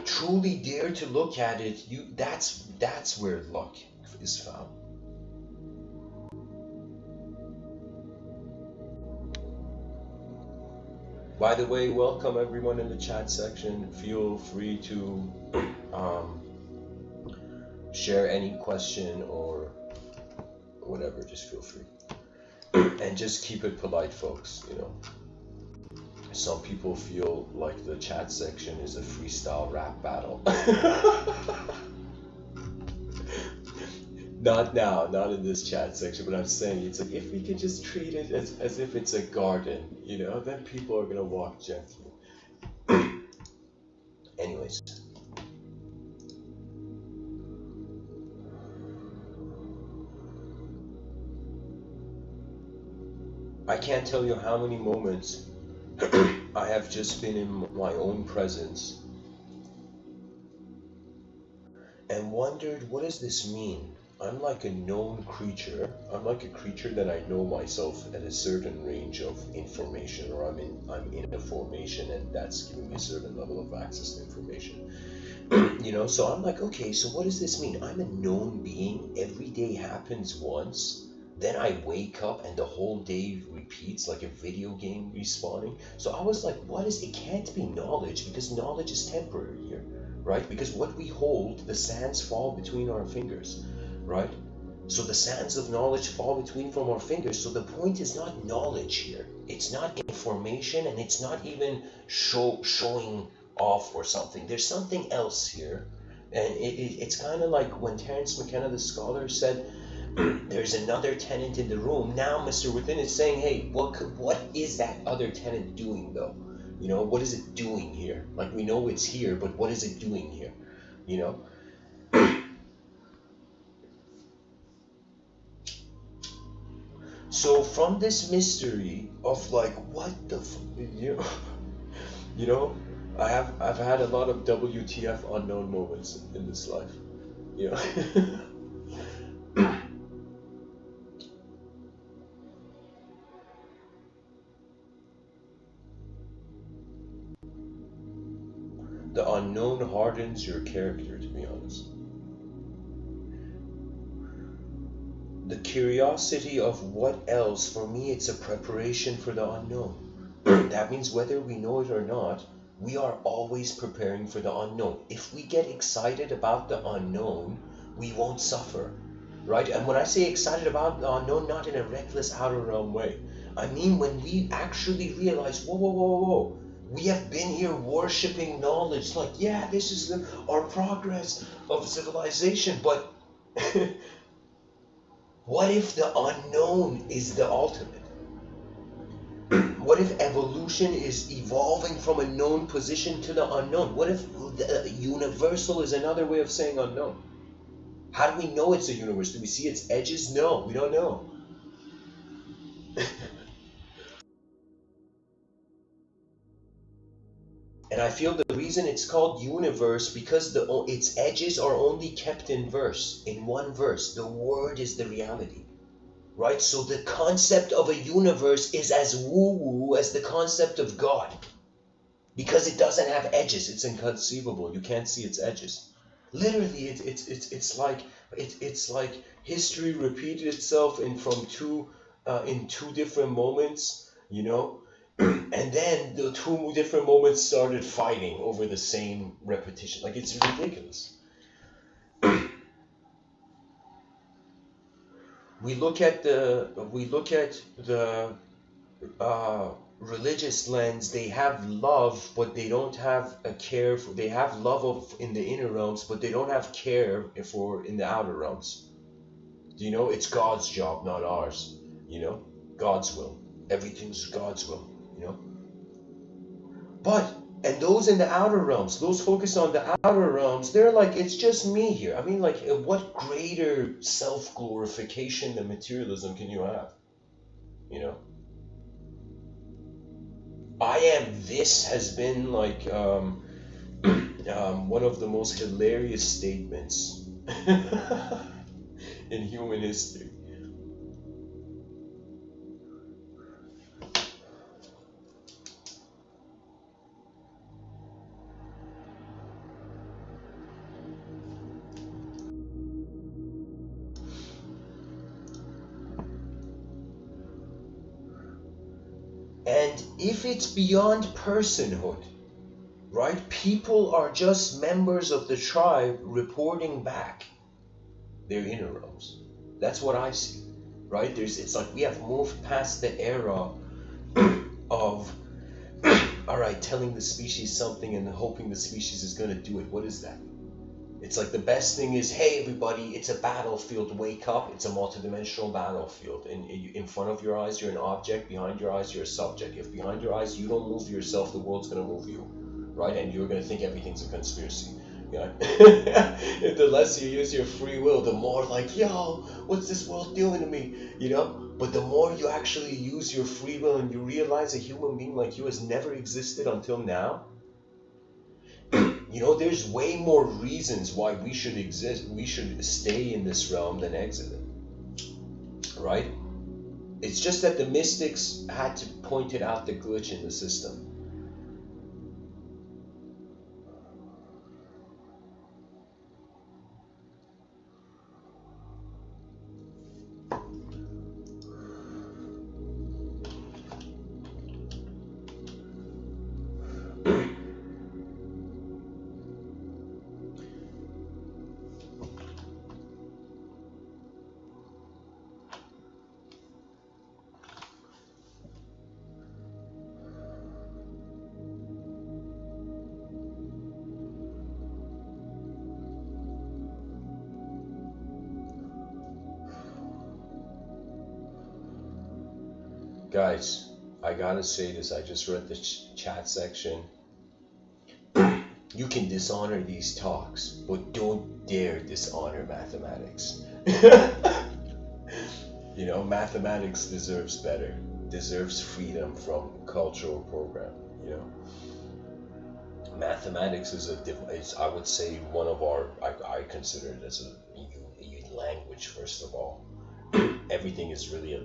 truly dare to look at it, that's where luck is found. By the way, welcome everyone in the chat section. Feel free to share any question or whatever, just feel free. And just keep it polite, folks, Some people feel like the chat section is a freestyle rap battle. Not now, not in this chat section, but I'm saying, it's like, if we can just treat it as if it's a garden, then people are gonna walk gently. Anyways. I can't tell you how many moments I have just been in my own presence and wondered, what does this mean? I'm like a known creature. I'm like a creature that I know myself at a certain range of information, or I'm in a formation, and that's giving me a certain level of access to information. You know, so I'm like, okay, so what does this mean? I'm a known being. Every day happens once. Then I wake up and the whole day repeats like a video game respawning. So I was like, what is it? Can't be knowledge, because knowledge is temporary here, right? Because what we hold, the sands fall between our fingers, right? So the sands of knowledge fall between from our fingers. So the point is not knowledge here. It's not information, and it's not even showing off or something. There's something else here. And it's kind of like when Terence McKenna, the scholar, said, there's another tenant in the room. Now Mr. Within is saying, hey, what is that other tenant doing though? You know, what is it doing here? Like, we know it's here, but what is it doing here? You know? So from this mystery of like, what the you know, I've had a lot of WTF unknown moments in this life, you know. The unknown hardens your character, to be honest. The curiosity of what else, for me, it's a preparation for the unknown. That means whether we know it or not, we are always preparing for the unknown. If we get excited about the unknown, we won't suffer, right? And when I say excited about the unknown, not in a reckless outer realm way. I mean when we actually realize, whoa, whoa, whoa, whoa. We have been here worshipping knowledge, like, yeah, this is our progress of civilization, but what if the unknown is the ultimate? What if evolution is evolving from a known position to the unknown? What if the universal is another way of saying unknown? How do we know it's a universe? Do we see its edges? No, we don't know. And I feel the reason it's called universe, because its edges are only kept in verse, in one verse. The word is the reality, right? So the concept of a universe is as woo-woo as the concept of God, because it doesn't have edges. It's inconceivable. You can't see its edges. Literally, it's like history repeated itself in two different moments, you know. And then the two different moments started fighting over the same repetition. Like, it's ridiculous. We look at the religious lens. They have love, but they don't have a care for. They have love in the inner realms, but they don't have care for in the outer realms. Do you know? It's God's job, not ours. You know, God's will. Everything's God's will. You know. And those in the outer realms, those focused on the outer realms, they're like, it's just me here. I mean, like, what greater self-glorification than materialism can you have? You know? I am this has been like one of the most hilarious statements in human history. And if it's beyond personhood, right? People are just members of the tribe reporting back their inner realms. That's what I see, right? It's like we have moved past the era of, all right, telling the species something and hoping the species is going to do it. What is that? It's like the best thing is, hey, everybody, it's a battlefield. Wake up. It's a multidimensional battlefield. And in front of your eyes, you're an object. Behind your eyes, you're a subject. If behind your eyes, you don't move yourself, the world's going to move you, right? And you're going to think everything's a conspiracy. Yeah. The less you use your free will, the more like, yo, what's this world doing to me? You know? But the more you actually use your free will and you realize a human being like you has never existed until now, you know, there's way more reasons why we should exist, we should stay in this realm than exit it, right? It's just that the mystics had to point it out, the glitch in the system. Guys, I gotta say this, I just read the chat section. You can dishonor these talks, but don't dare dishonor mathematics. You know, mathematics deserves better, deserves freedom from cultural program, you know. Mathematics is I would say one of our, I consider it as a language, first of all. Everything is really,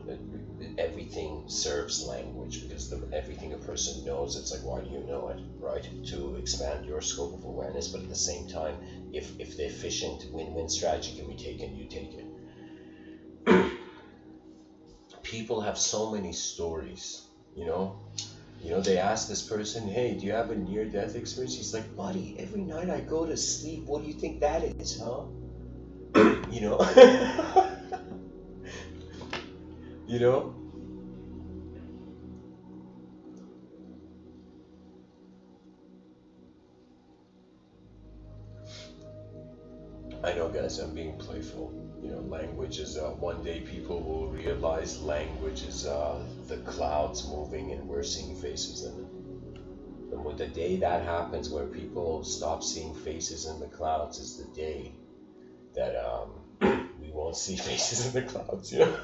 everything serves language, because everything a person knows, it's like, why do you know it, right? To expand your scope of awareness, but at the same time, if the efficient win-win strategy can be taken, you take it. People have so many stories, you know? You know, they ask this person, hey, do you have a near-death experience? He's like, buddy, every night I go to sleep, what do you think that is, huh? You know? You know? I know, guys, I'm being playful. You know, language is, one day people will realize language is the clouds moving and we're seeing faces in it. And when the day that happens, where people stop seeing faces in the clouds, is the day that we won't see faces in the clouds, you know?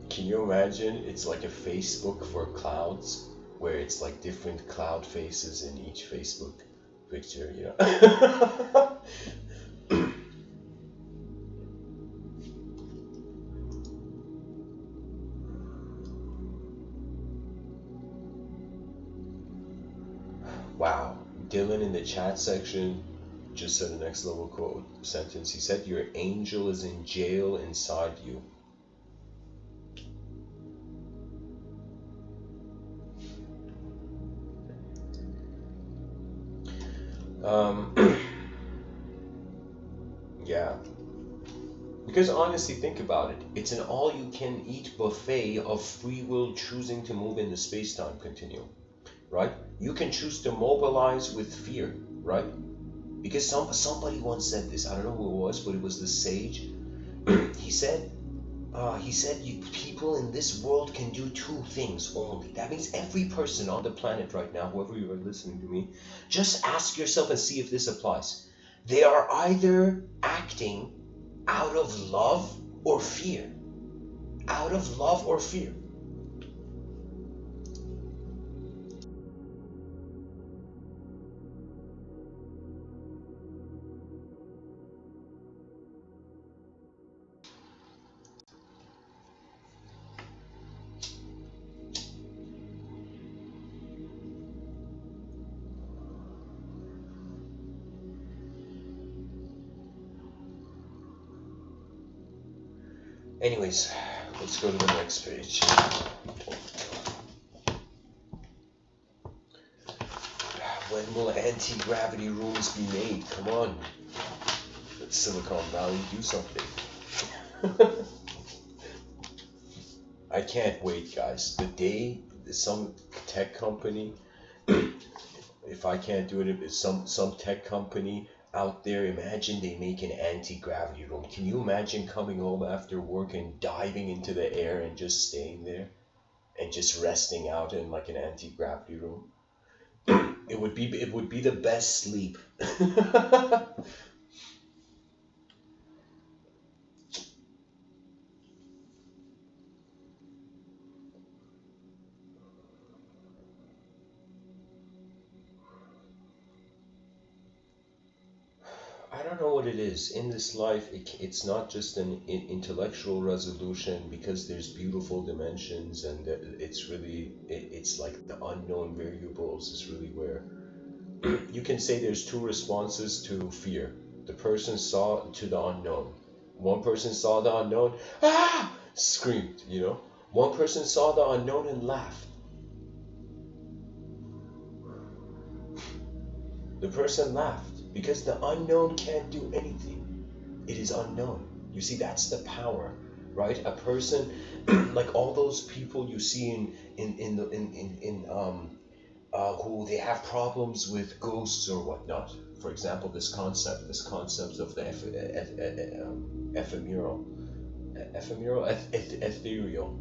Can you imagine? It's like a Facebook for clouds, where it's like different cloud faces in each Facebook picture, you know? Wow. Dylan in the chat section just said the next level quote sentence. He said, your angel is in jail inside you. Yeah. Because honestly, think about it. It's an all-you-can-eat buffet of free will choosing to move in the space-time continuum, right? You can choose to mobilize with fear, right? Because somebody once said this. I don't know who it was, but it was the sage. He said, people in this world can do two things only. That means every person on the planet right now, whoever you are listening to me, just ask yourself and see if this applies. They are either acting out of love or fear. Out of love or fear. Anyways, let's go to the next page. When will anti-gravity rooms be made? Come on. Let Silicon Valley do something. I can't wait, guys. The day some tech company, if I can't do it, if it's some tech company out there, imagine they make an anti-gravity room. Can you imagine coming home after work and diving into the air and just staying there and just resting out in like an anti-gravity room? It would be the best sleep. I don't know what it is in this life. It's not just an intellectual resolution, because there's beautiful dimensions, and it's really it's like the unknown variables is really where you can say there's two responses to fear. The person saw to the unknown. One person saw the unknown, ah, screamed. One person saw the unknown and laughed. The person laughed because the unknown can't do anything. It is unknown. You see, that's the power, right? A person, like all those people you see who they have problems with ghosts or whatnot. For example, this concept of the ephemeral, ethereal,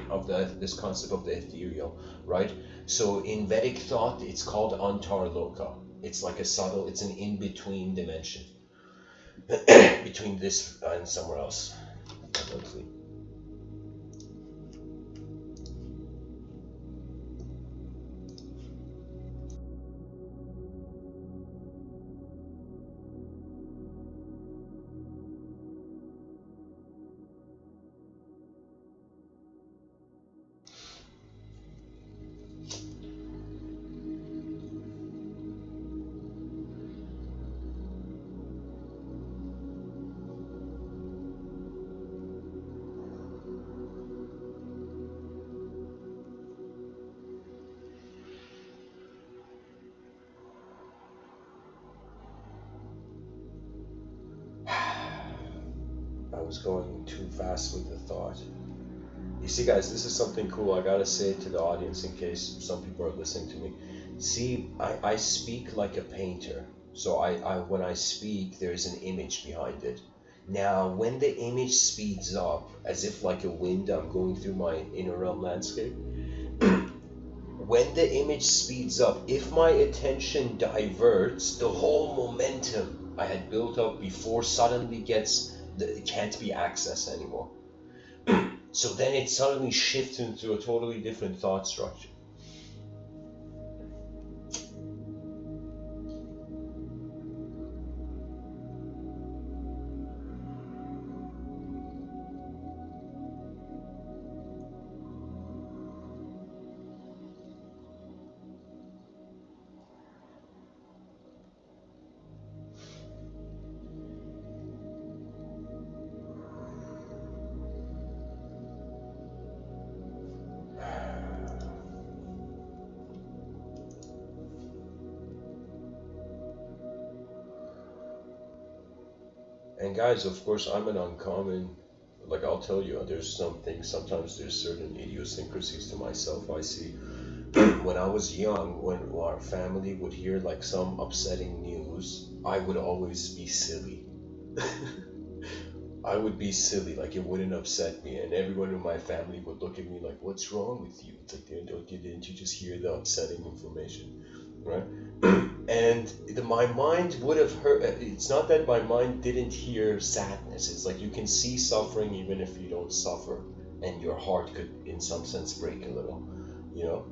of this concept of the ethereal, right? So in Vedic thought, it's called antarloka. It's like it's an in-between dimension between this and somewhere else. I was going too fast with the thought. You see, guys, this is something cool. I gotta say it to the audience in case some people are listening to me. See, I speak like a painter. So when I speak, there's an image behind it. Now, when the image speeds up, as if like a wind, I'm going through my inner realm landscape. When the image speeds up, if my attention diverts, the whole momentum I had built up before suddenly it can't be accessed anymore. So then it suddenly shifts into a totally different thought structure. And guys, of course, I'm an uncommon, like I'll tell you, there's sometimes there's certain idiosyncrasies to myself I see. When I was young, when our family would hear like some upsetting news, I would always be silly. I would be silly, like it wouldn't upset me, and everyone in my family would look at me like, "What's wrong with you? It's like, didn't you just hear the upsetting information, right?" And my mind would have heard. It's not that my mind didn't hear sadness. It's like you can see suffering even if you don't suffer, and your heart could, in some sense, break a little, you know.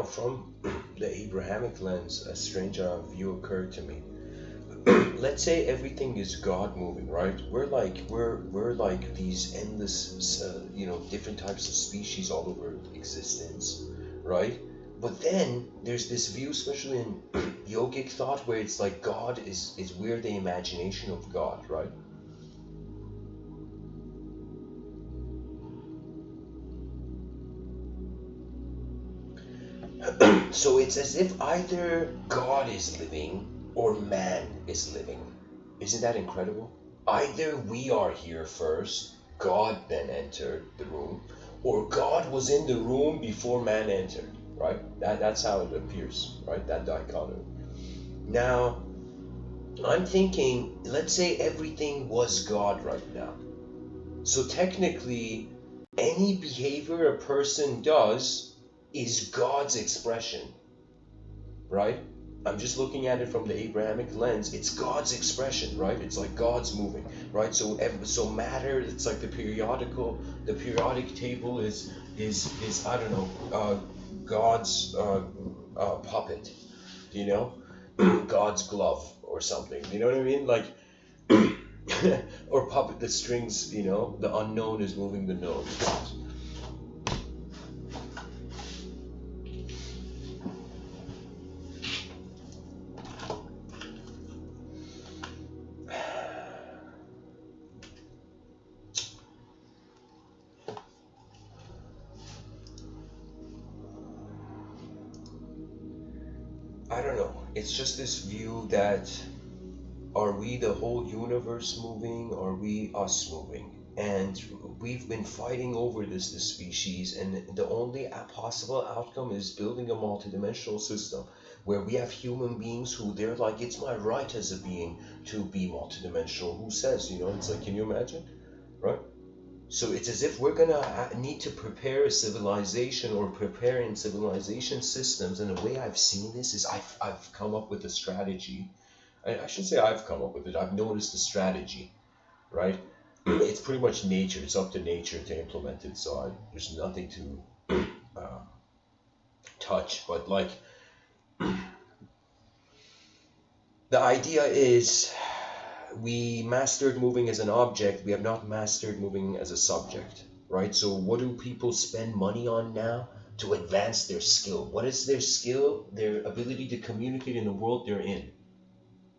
From the Abrahamic lens, a strange view occurred to me. Let's say everything is God moving, right? We're like these endless, different types of species all over existence, right? But then there's this view, especially in yogic thought, where it's like God is we're the imagination of God, right? So it's as if either God is living or man is living. Isn't that incredible? either we are here first, God then entered the room, or God was in the room before man entered, right? That's how it appears, right? That dichotomy. Now, I'm thinking, let's say everything was God right now. So technically, any behavior a person does is God's expression, right? I'm just looking at it from the Abrahamic lens. It's God's expression, right? It's like God's moving, right? So matter, it's like the periodic table is I don't know, God's puppet, you know, God's glove or something. You know what I mean? Like, or puppet, the strings, you know, the unknown is moving the known. I don't know. It's just this view that, are we the whole universe moving? Or are we us moving? And we've been fighting over this species, and the only possible outcome is building a multidimensional system where we have human beings who they're like, it's my right as a being to be multidimensional. Who says, you know? It's like, can you imagine, right? So it's as if we're gonna need to prepare a civilization, or prepare in civilization systems. And the way I've seen this is I've come up with a strategy. I should say I've come up with it. I've noticed a strategy, right? It's pretty much nature. It's up to nature to implement it. So there's nothing to touch. But like, the idea is, we mastered moving as an object, we have not mastered moving as a subject, right? So what do people spend money on now? To advance their skill. What is their skill? Their ability to communicate in the world they're in,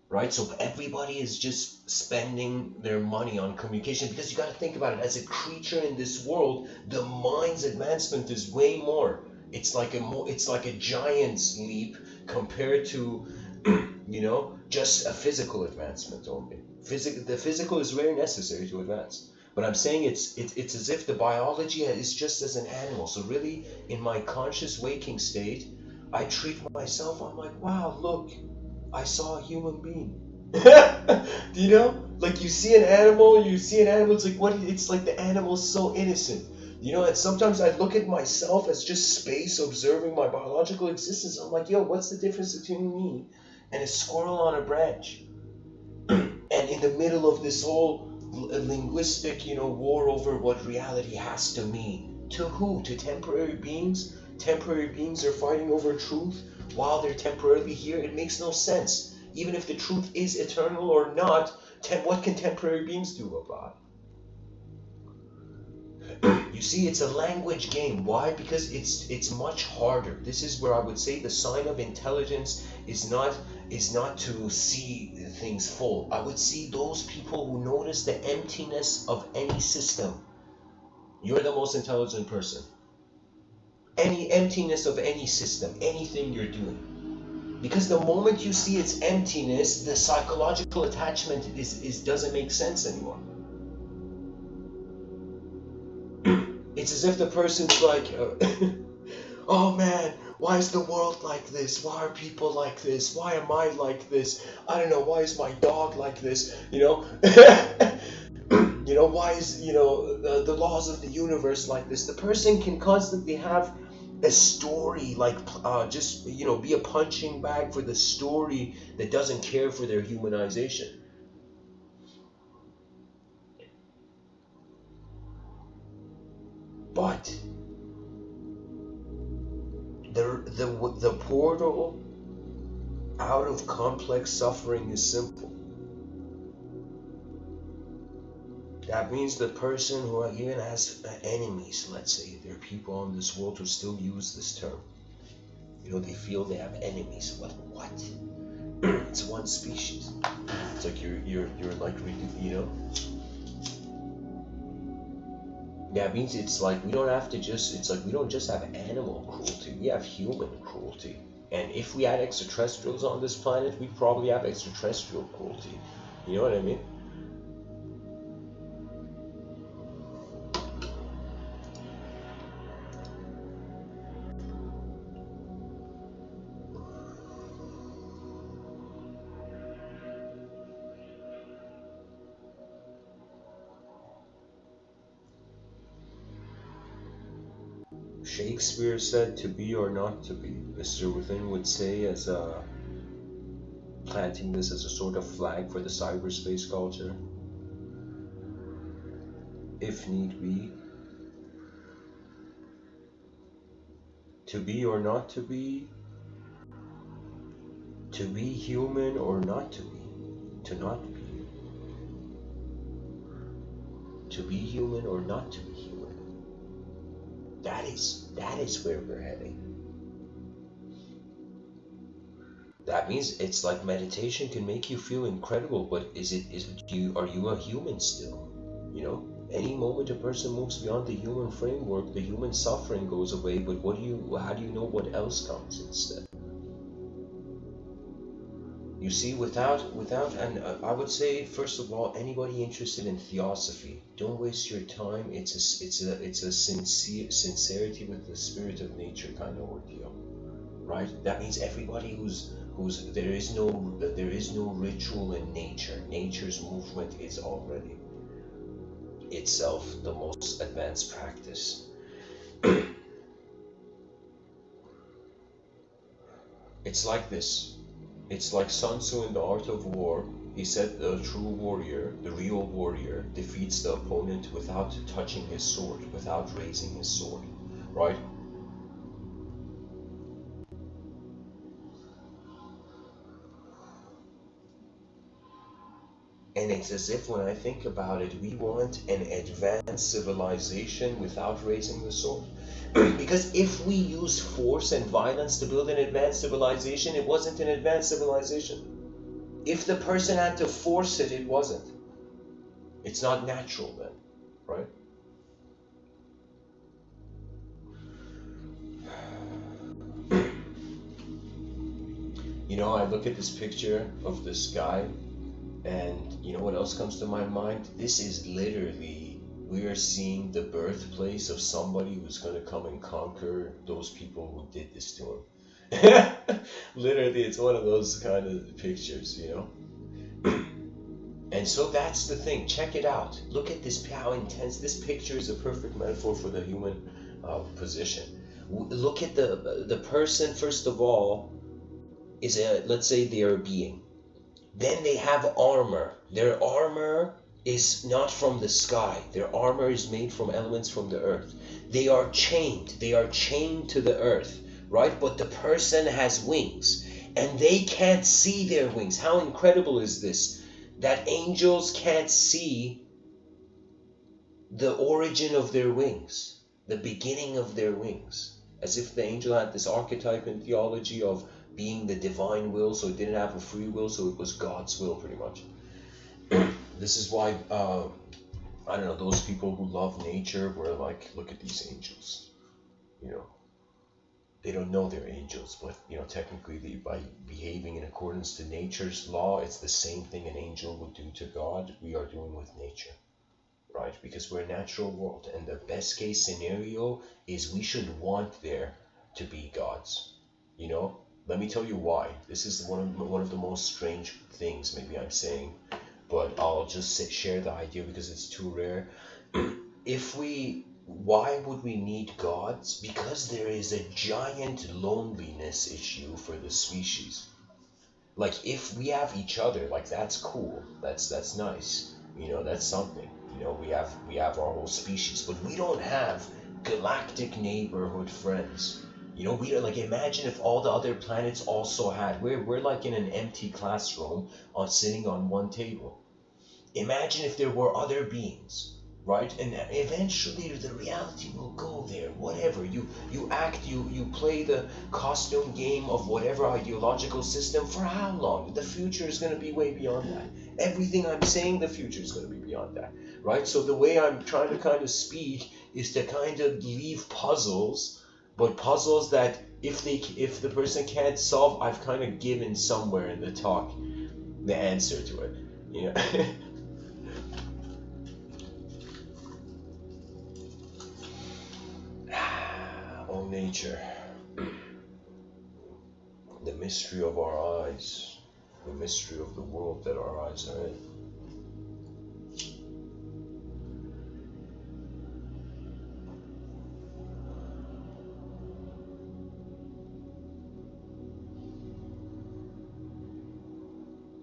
right? So everybody is just spending their money on communication, because you got to think about it, as a creature in this world, the mind's advancement is way more. It's like a giant's leap compared to you know, just a physical advancement only. The physical is very necessary to advance. But I'm saying it's as if the biology is just as an animal. So really, in my conscious waking state, I treat myself, I'm like, wow, look, I saw a human being. Do you know? Like, you see an animal, it's like, what? It's like the animal's so innocent. You know, and sometimes I look at myself as just space observing my biological existence. I'm like, yo, what's the difference between me and a squirrel on a branch? And in the middle of this whole linguistic, you know, war over what reality has to mean. To who? To temporary beings? Temporary beings are fighting over truth while they're temporarily here. It makes no sense. Even if the truth is eternal or not, what can temporary beings do about it? You see, it's a language game. Why? Because it's much harder. This is where I would say the sign of intelligence is not to see things full. I would see those people who notice the emptiness of any system. You're the most intelligent person. Any emptiness of any system, anything you're doing. Because the moment you see its emptiness, the psychological attachment doesn't make sense anymore. It's as if the person's like, oh man, why is the world like this? Why are people like this? Why am I like this? I don't know, why is my dog like this? You know? You know, why is, you know, the laws of the universe like this? The person can constantly have a story, like, just, you know, be a punching bag for the story that doesn't care for their humanization. But the portal out of complex suffering is simple. That means the person who even has enemies, let's say, there are people in this world who still use this term. You know, they feel they have enemies. What? It's one species. It's like you're like, you know. That means it's like we don't have to just, it's like we don't just have animal cruelty, we have human cruelty. And if we had extraterrestrials on this planet, we'd probably have extraterrestrial cruelty. You know what I mean? Shakespeare said, to be or not to be. Mr. Within would say, as a planting this as a sort of flag for the cyberspace culture, if need be, to be or not to be human or not to be, to not be, to be human or not to be human. That is where we're heading. That means it's like meditation can make you feel incredible, but are you a human still? You know, any moment a person moves beyond the human framework, the human suffering goes away, but how do you know what else comes instead? You see, and I would say, first of all, anybody interested in theosophy, don't waste your time. It's a sincerity with the spirit of nature kind of ordeal, right? That means everybody who's there is no ritual in nature. Nature's movement is already itself the most advanced practice. It's like this. It's like Sun Tzu in The Art of War. He said the true warrior, the real warrior, defeats the opponent without touching his sword, without raising his sword, right? And it's as if, when I think about it, we want an advanced civilization without raising the sword. Because if we used force and violence to build an advanced civilization, it wasn't an advanced civilization. If the person had to force it, it wasn't. It's not natural then, right? You know, I look at this picture of this guy, and you know what else comes to my mind? This is literally, we are seeing the birthplace of somebody who's going to come and conquer those people who did this to him. Literally, it's one of those kind of pictures, you know? And so that's the thing. Check it out. Look at this, how intense. This picture is a perfect metaphor for the human position. Look at the person, first of all, let's say they're a being. Then they have armor. Their armor is not from the sky. Their armor is made from elements from the earth. They are chained. They are chained to the earth, right? But the person has wings, and they can't see their wings. How incredible is this? That angels can't see the origin of their wings, the beginning of their wings. As if the angel had this archetype in theology of being the divine will, so it didn't have a free will, so it was God's will, pretty much. This is why, I don't know, those people who love nature were like, look at these angels, you know. They don't know they're angels, but, you know, technically by behaving in accordance to nature's law, it's the same thing an angel would do to God, we are doing with nature, right? Because we're a natural world, and the best case scenario is we should want there to be gods, you know? Let me tell you why. This is one of the most strange things maybe I'm saying, but I'll just share the idea because it's too rare. Why would we need gods? Because there is a giant loneliness issue for the species. Like, if we have each other, like, that's cool. That's nice. You know, that's something. You know, we have our whole species, but we don't have galactic neighborhood friends. You know, we are like, imagine if all the other planets also had, we're like in an empty classroom sitting on one table. Imagine if there were other beings, right? And eventually the reality will go there, whatever. You play the costume game of whatever ideological system for how long? The future is going to be way beyond that. Everything I'm saying, the future is going to be beyond that, right? So the way I'm trying to kind of speak is to kind of leave puzzles, but puzzles that if the person can't solve, I've kind of given somewhere in the talk the answer to it, you know. Oh, nature, the mystery of our eyes, the mystery of the world that our eyes are in.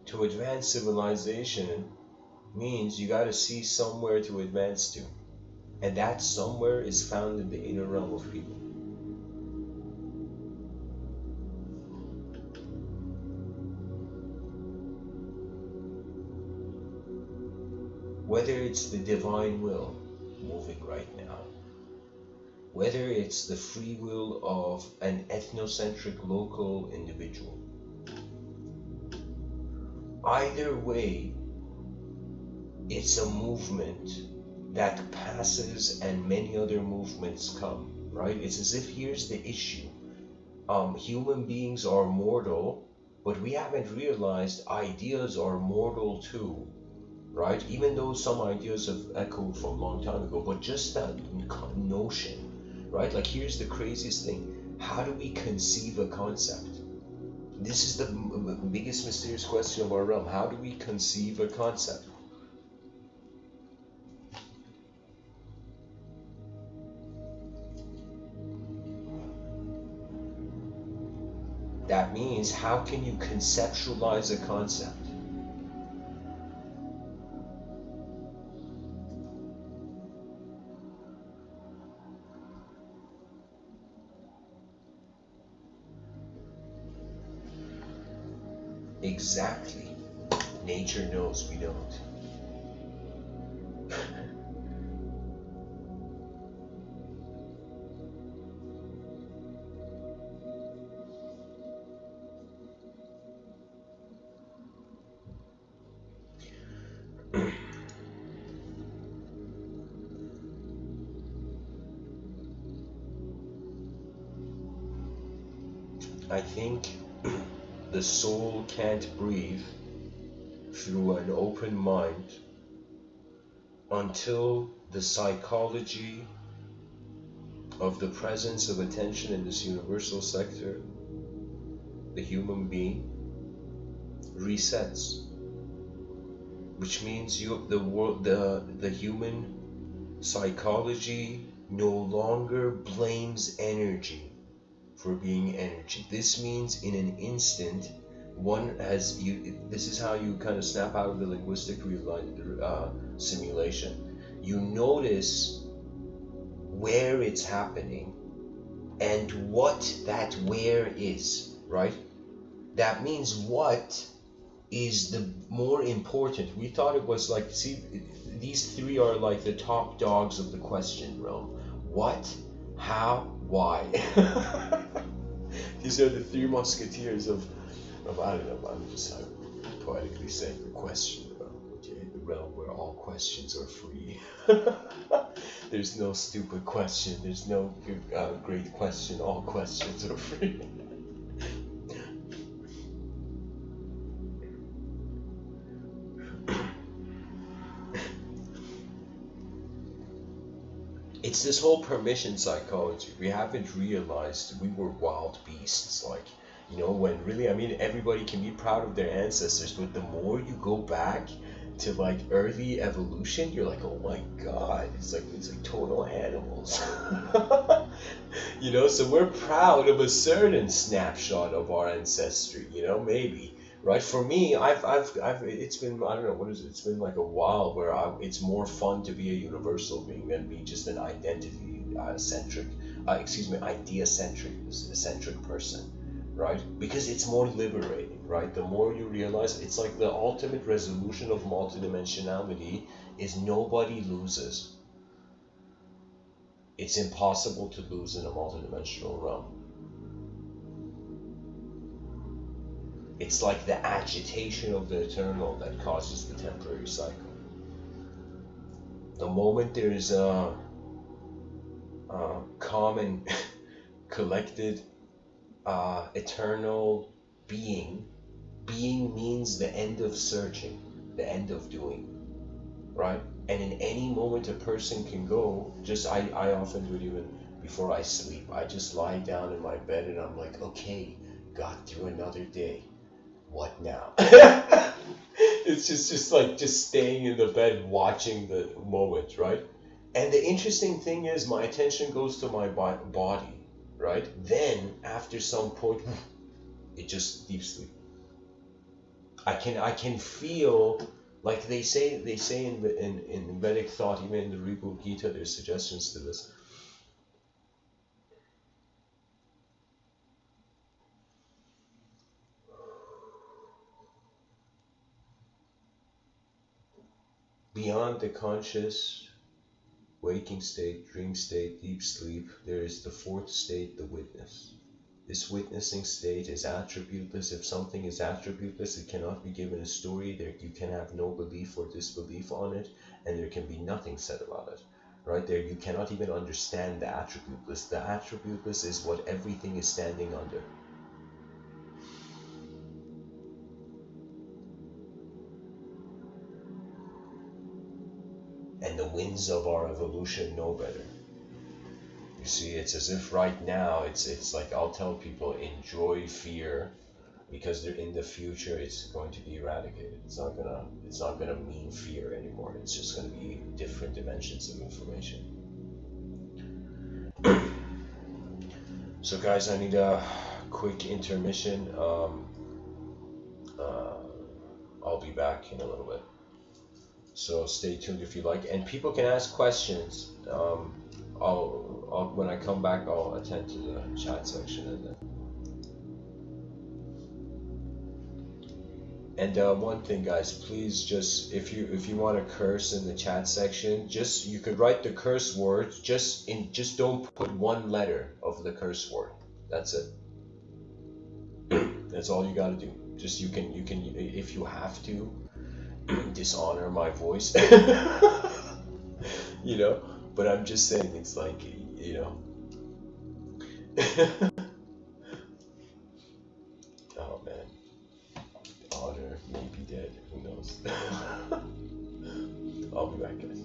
To advance civilization means you got to see somewhere to advance to. And that somewhere is found in the inner realm of people. Whether it's the divine will moving right now, whether it's the free will of an ethnocentric local individual, either way, it's a movement that passes and many other movements come, right? It's as if here's the issue. Human beings are mortal, but we haven't realized ideas are mortal too, right? Even though some ideas have echoed from a long time ago, but just that notion, right? Like, here's the craziest thing. How do we conceive a concept? This is the biggest mysterious question of our realm. How do we conceive a concept? That means, how can you conceptualize a concept? Exactly. Nature knows, we don't. I think the soul can't breathe through an open mind until the psychology of the presence of attention in this universal sector, the human being, resets. Which means the human psychology no longer blames energy for being energy. This means in an instant, this is how you kind of snap out of the linguistic simulation. You notice where it's happening and what that where is, right? That means what is the more important. We thought it was like, see, these three are like the top dogs of the question realm. What, how, why? These are the three musketeers of I don't know, I'm just poetically saying the question realm, okay? The realm where all questions are free. There's no stupid question, there's no great question, all questions are free. It's this whole permission psychology. We haven't realized we were wild beasts, like, you know, when really, I mean, everybody can be proud of their ancestors, but the more you go back to like early evolution, you're like, oh my god, it's like total animals. You know, so we're proud of a certain snapshot of our ancestry, you know, maybe. Right, for me, it's been, I don't know, what is it? It's been like a while where it's more fun to be a universal being than be just an idea-centric person, right? Because it's more liberating, right? The more you realize, it's like the ultimate resolution of multidimensionality is nobody loses. It's impossible to lose in a multidimensional realm. It's like the agitation of the eternal that causes the temporary cycle. The moment there is a common, collected, eternal being means the end of searching, the end of doing, right? And in any moment a person can go, I often do it even before I sleep. I just lie down in my bed and I'm like, okay, got through another day. What now? It's just like staying in the bed watching the moment, right? And the interesting thing is my attention goes to my body, right? Then after some point, it just deep sleep. I can feel, like they say in Vedic thought, even in the Rigveda Gita, there's suggestions to this. Beyond the conscious waking state, dream state, deep sleep, there is the fourth state, the witness. This witnessing state is attributeless. If something is attributeless, it cannot be given a story. There, you can have no belief or disbelief on it, and there can be nothing said about it. Right there, you cannot even understand the attributeless. The attributeless is what everything is standing under. And the winds of our evolution know better. You see, it's as if right now, it's like I'll tell people, enjoy fear, because they're in the future, it's going to be eradicated. It's not gonna mean fear anymore. It's just gonna be different dimensions of information. So guys, I need a quick intermission. Uh, I'll be back in a little bit. So stay tuned if you like, and people can ask questions. I'll when I come back, I'll attend to the chat section and then. And one thing, guys, please just if you want to curse in the chat section, just you could write the curse word. Just don't put one letter of the curse word. That's it. That's all you got to do. Just you can if you have to dishonor my voice, you know. But I'm just saying, it's like, you know. Oh man, honor may be dead. Who knows? I'll be back, guys.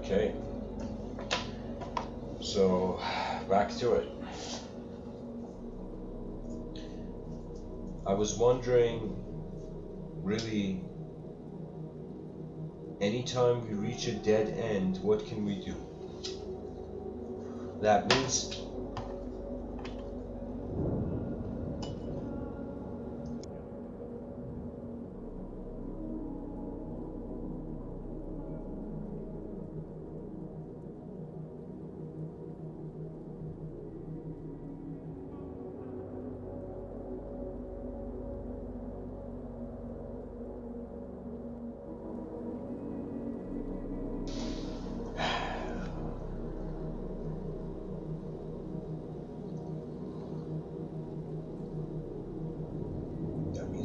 Okay. So, back to it. I was wondering, really, anytime we reach a dead end, what can we do? That means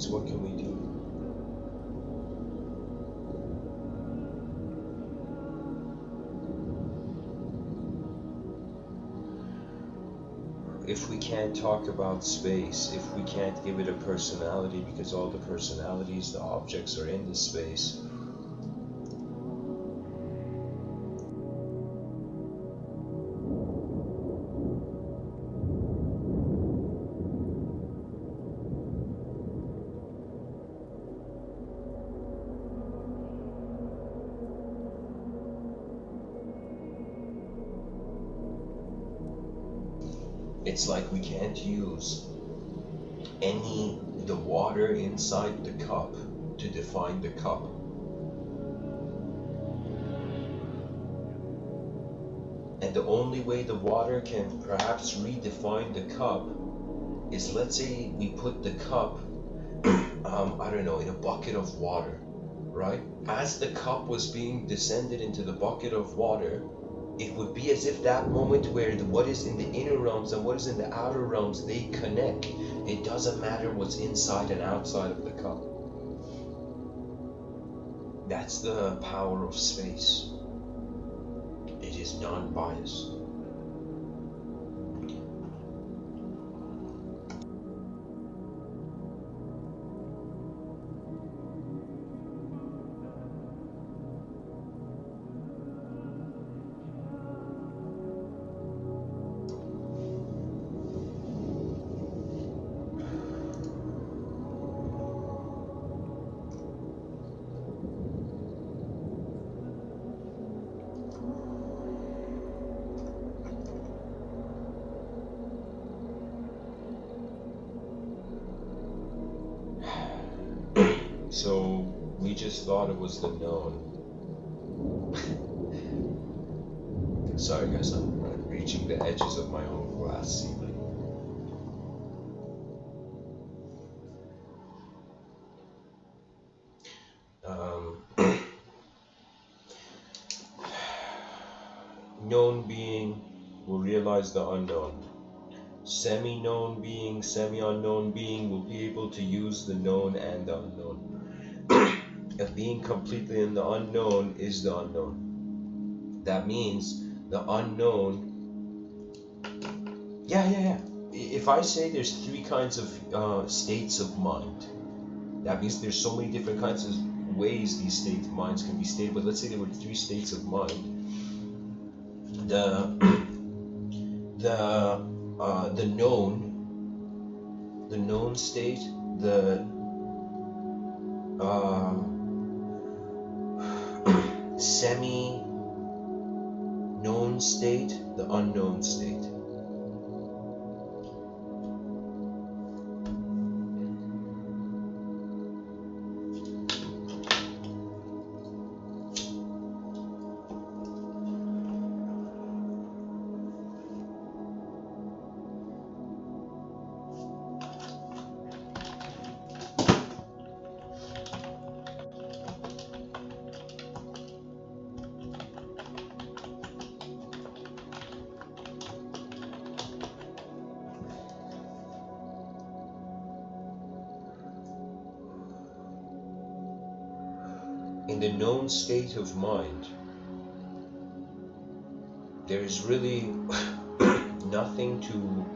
what can we do? If we can't talk about space, if we can't give it a personality because all the personalities, the objects are in the space, it's like we can't use the water inside the cup to define the cup. And the only way the water can perhaps redefine the cup is, let's say we put the cup, I don't know, in a bucket of water, right? As the cup was being descended into the bucket of water, it would be as if that moment where what is in the inner realms and what is in the outer realms, they connect. It doesn't matter what's inside and outside of the cup. That's the power of space. It is non-biased. So we just thought it was the known. Sorry guys, I'm reaching the edges of my own glass ceiling. Known being will realize the unknown. Semi-known being, semi-unknown being will be able to use the known and the unknown. A being completely in the unknown is the unknown. That means the unknown. Yeah. If I say there's 3 kinds of states of mind, that means there's so many different kinds of ways these states of minds can be stated. But let's say there were 3 states of mind. The known state, the semi-known state, the unknown state. In the known state of mind, there is really nothing to.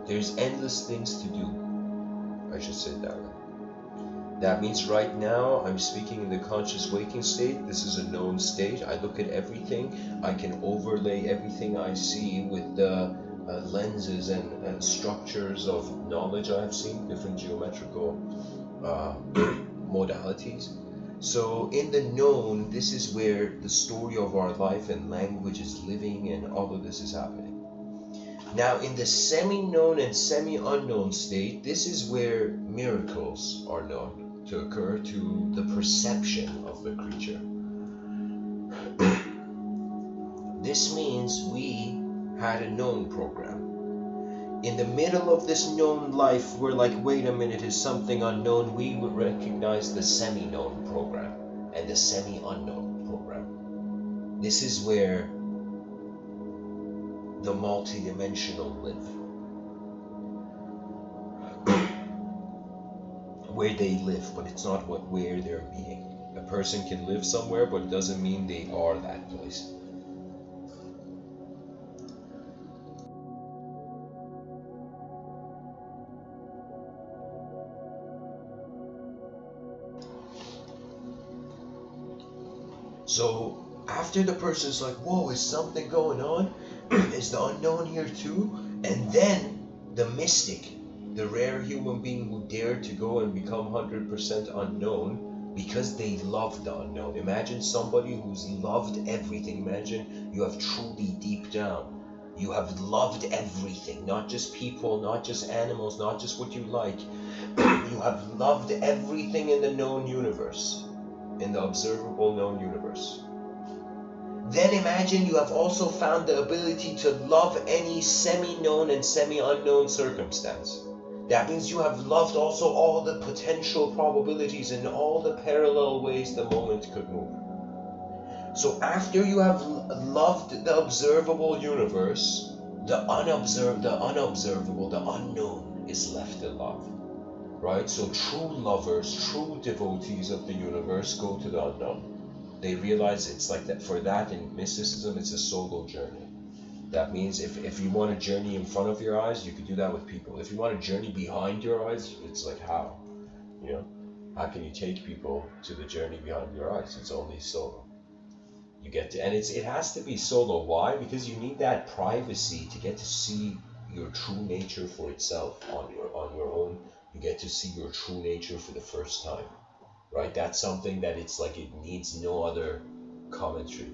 There's endless things to do. I should say it that way. That means right now I'm speaking in the conscious waking state. This is a known state. I look at everything. I can overlay everything I see with the lenses and structures of knowledge I have seen, different geometrical modalities. So in the known, this is where the story of our life and language is living, and all of this is happening. Now in the semi-known and semi-unknown state, this is where miracles are known to occur to the perception of the creature. This means we had a known program. In the middle of this known life, we're like, wait a minute, is something unknown? We would recognize the semi-known program and the semi-unknown program. This is where the multidimensional live. Where they live, but it's not where they're being. A person can live somewhere, but it doesn't mean they are that place. So after the person's like, whoa, is something going on? Is the unknown here too? And then the mystic, the rare human being who dared to go and become 100% unknown because they love the unknown. Imagine somebody who's loved everything. Imagine you have truly deep down, you have loved everything, not just people, not just animals, not just what you like. You have loved everything in the known universe, in the observable known universe. Then imagine you have also found the ability to love any semi-known and semi-unknown circumstance. That means you have loved also all the potential probabilities and all the parallel ways the moment could move. So after you have loved the observable universe, the unobservable, the unknown is left to love. Right? So true lovers, true devotees of the universe go to the unknown. They realize it's like that. For that, in mysticism, it's a solo journey. That means if you want a journey in front of your eyes, you can do that with people. If you want a journey behind your eyes, it's like how? You know, how can you take people to the journey behind your eyes? It's only solo. You get to, and it has to be solo. Why? Because you need that privacy to get to see your true nature for itself on your own. You get to see your true nature for the first time, right? That's something that it's like it needs no other commentary.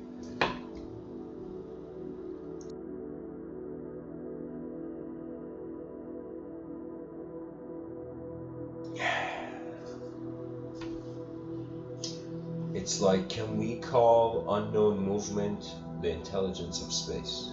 It's like, can we call unknown movement the intelligence of space?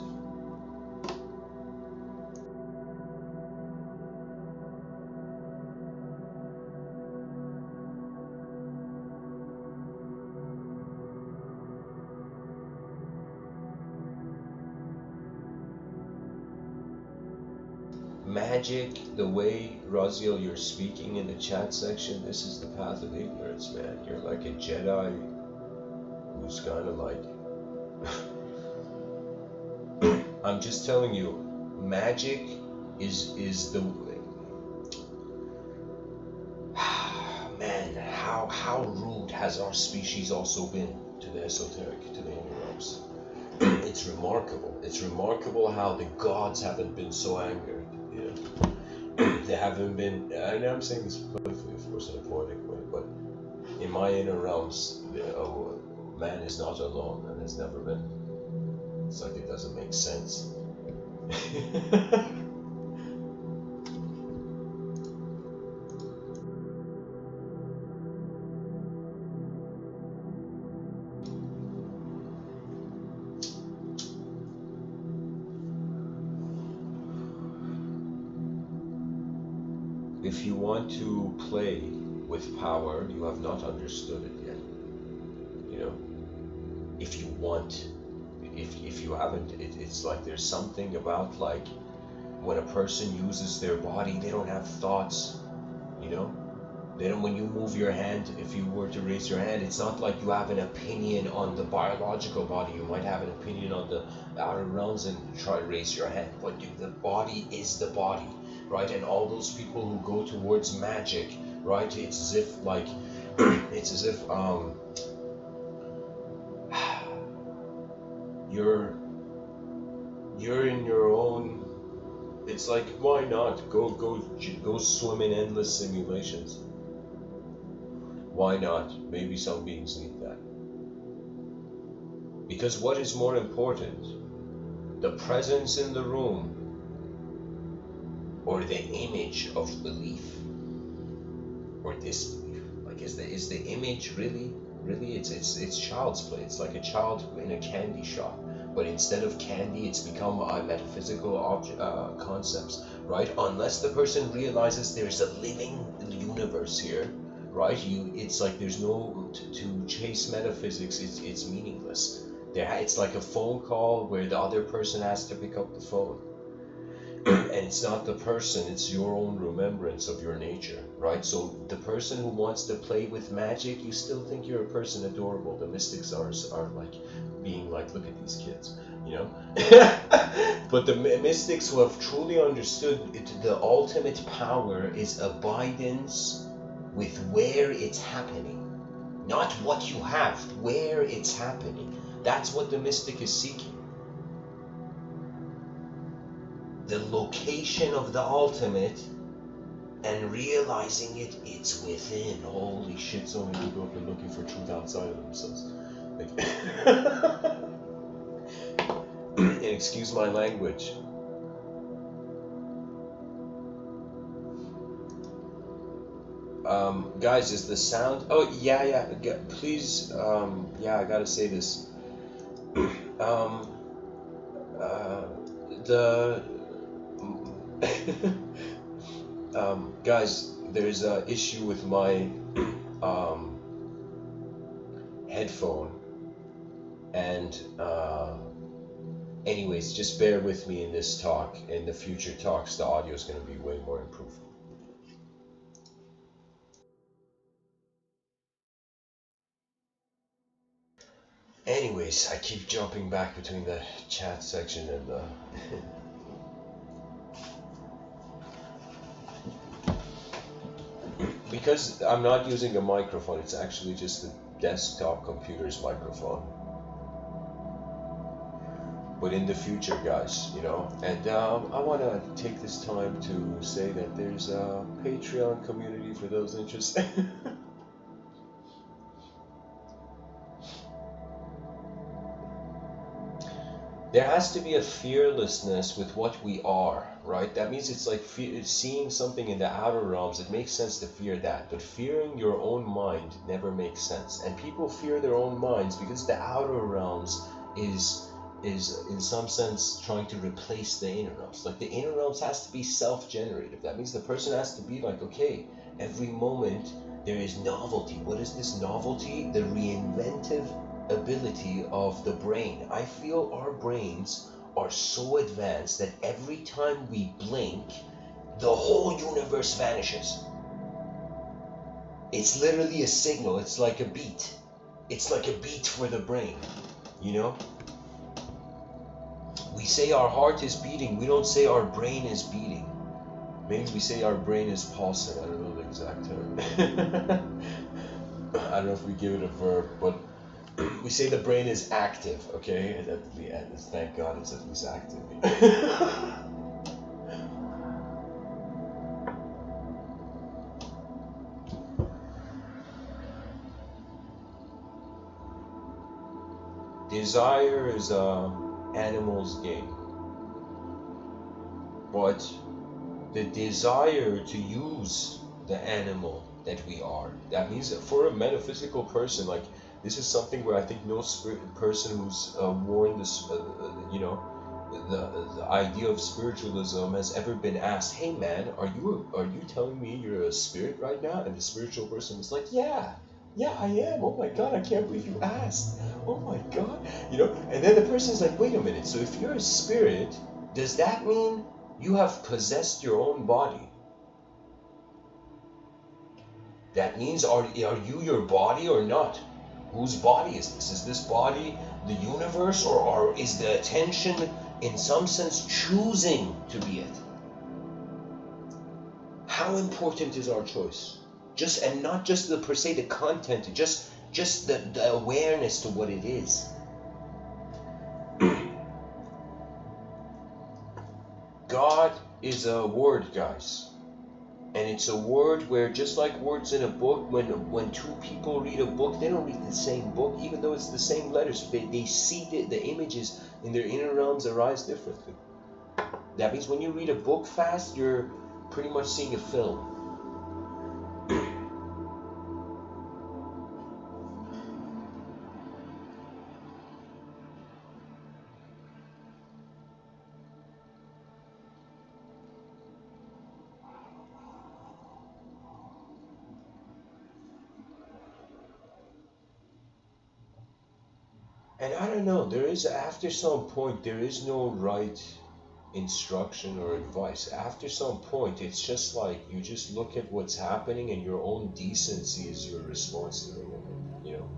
Magic, the way, Raziel, you're speaking in the chat section, this is the path of ignorance, man. You're like a Jedi who's kind of like... I'm just telling you, magic is the... Man, how rude has our species also been to the esoteric, to the inner realms? It's remarkable. It's remarkable how the gods haven't been so angered. You know, they haven't been. I know I'm saying this playfully, of course, in a poetic way, but in my inner realms, man is not alone and has never been. It's like it doesn't make sense. If you want to play with power, you have not understood it yet. You know, if you want, if you haven't, it's like there's something about like when a person uses their body, they don't have thoughts. You know, they don't. When you move your hand, if you were to raise your hand, it's not like you have an opinion on the biological body. You might have an opinion on the outer realms and try to raise your hand, but the body is the body. Right, and all those people who go towards magic, right? It's as if like, it's as if you're in your own. It's like, why not go swim in endless simulations? Why not? Maybe some beings need that. Because what is more important, the presence in the room or the image of belief or disbelief? Like, is the image really it's child's play. It's like a child in a candy shop, but instead of candy, it's become metaphysical concepts, right? Unless the person realizes there's a living universe here, right? It's like there's no to chase metaphysics. It's meaningless. It's like a phone call where the other person has to pick up the phone. And it's not the person, it's your own remembrance of your nature, right? So the person who wants to play with magic, you still think you're a person adorable. The mystics are like being like, look at these kids, you know? But the mystics who have truly understood it, the ultimate power is abidance with where it's happening. Not what you have, where it's happening. That's what the mystic is seeking. The location of the ultimate and realizing it's within. Holy shit, so many people have been looking for truth outside of themselves. Like, and excuse my language. Guys, is the sound... Oh, yeah, please, yeah, I gotta say this. Guys, there's an issue with my headphone, and anyways, just bear with me in this talk. In the future talks, the audio is going to be way more improved. Anyways, I keep jumping back between the chat section and the because I'm not using a microphone, it's actually just the desktop computer's microphone. But in the future, guys, you know, and I want to take this time to say that there's a Patreon community for those interested. There has to be a fearlessness with what we are, right? That means it's like seeing something in the outer realms. It makes sense to fear that, but fearing your own mind never makes sense. And people fear their own minds because the outer realms is in some sense trying to replace the inner realms. Like the inner realms has to be self-generative. That means the person has to be like, okay, every moment there is novelty. What is this novelty? The reinventive ability of the brain. I feel our brains are so advanced that every time we blink, the whole universe vanishes. It's literally a signal. It's like a beat. It's like a beat for the brain, you know? We say our heart is beating. We don't say our brain is beating. Maybe we say our brain is pulsing. I don't know the exact term. I don't know if we give it a verb, but we say the brain is active, okay? And at the end, thank God it's at least active. Desire is a animal's game. But the desire to use the animal that we are, that means that for a metaphysical person, like, this is something where I think no person who's worn this, you know, the idea of spiritualism has ever been asked, hey man, are you telling me you're a spirit right now? And the spiritual person was like, yeah, I am. Oh my God, I can't believe you asked. Oh my God, you know. And then the person's like, wait a minute. So if you're a spirit, does that mean you have possessed your own body? That means are you your body or not? Whose body is this? Is this body the universe, or is the attention in some sense choosing to be it? How important is our choice? Just, and not just the per se the content, just the awareness to what it is. God is a word, guys. And it's a word where, just like words in a book, when two people read a book, they don't read the same book, even though it's the same letters. They see the images in their inner realms arise differently. That means when you read a book fast, you're pretty much seeing a film. And I don't know, there is, after some point, there is no right instruction or advice. After some point, it's just like, you just look at what's happening and your own decency is your response to the moment, you know?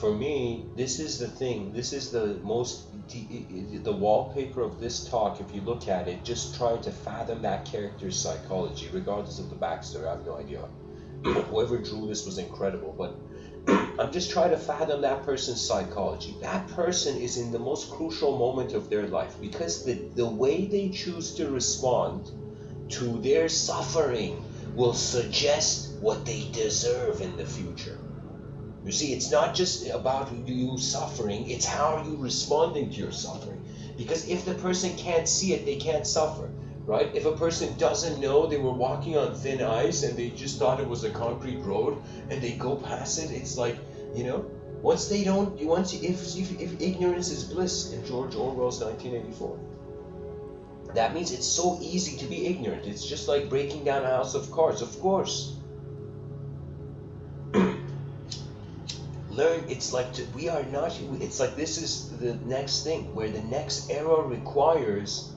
For me, this is the thing, this is the most, the wallpaper of this talk, if you look at it, just try to fathom that character's psychology, regardless of the backstory. I have no idea. Whoever drew this was incredible, but I'm just trying to fathom that person's psychology. That person is in the most crucial moment of their life, because the way they choose to respond to their suffering will suggest what they deserve in the future. You see, it's not just about you suffering, it's how are you responding to your suffering. Because if the person can't see it, they can't suffer, right? If a person doesn't know, they were walking on thin ice and they just thought it was a concrete road and they go past it, it's like, you know, if ignorance is bliss in George Orwell's 1984. That means it's so easy to be ignorant. It's just like breaking down a house of cards, of course. Learn, it's like we are not, it's like this is the next thing, where the next era requires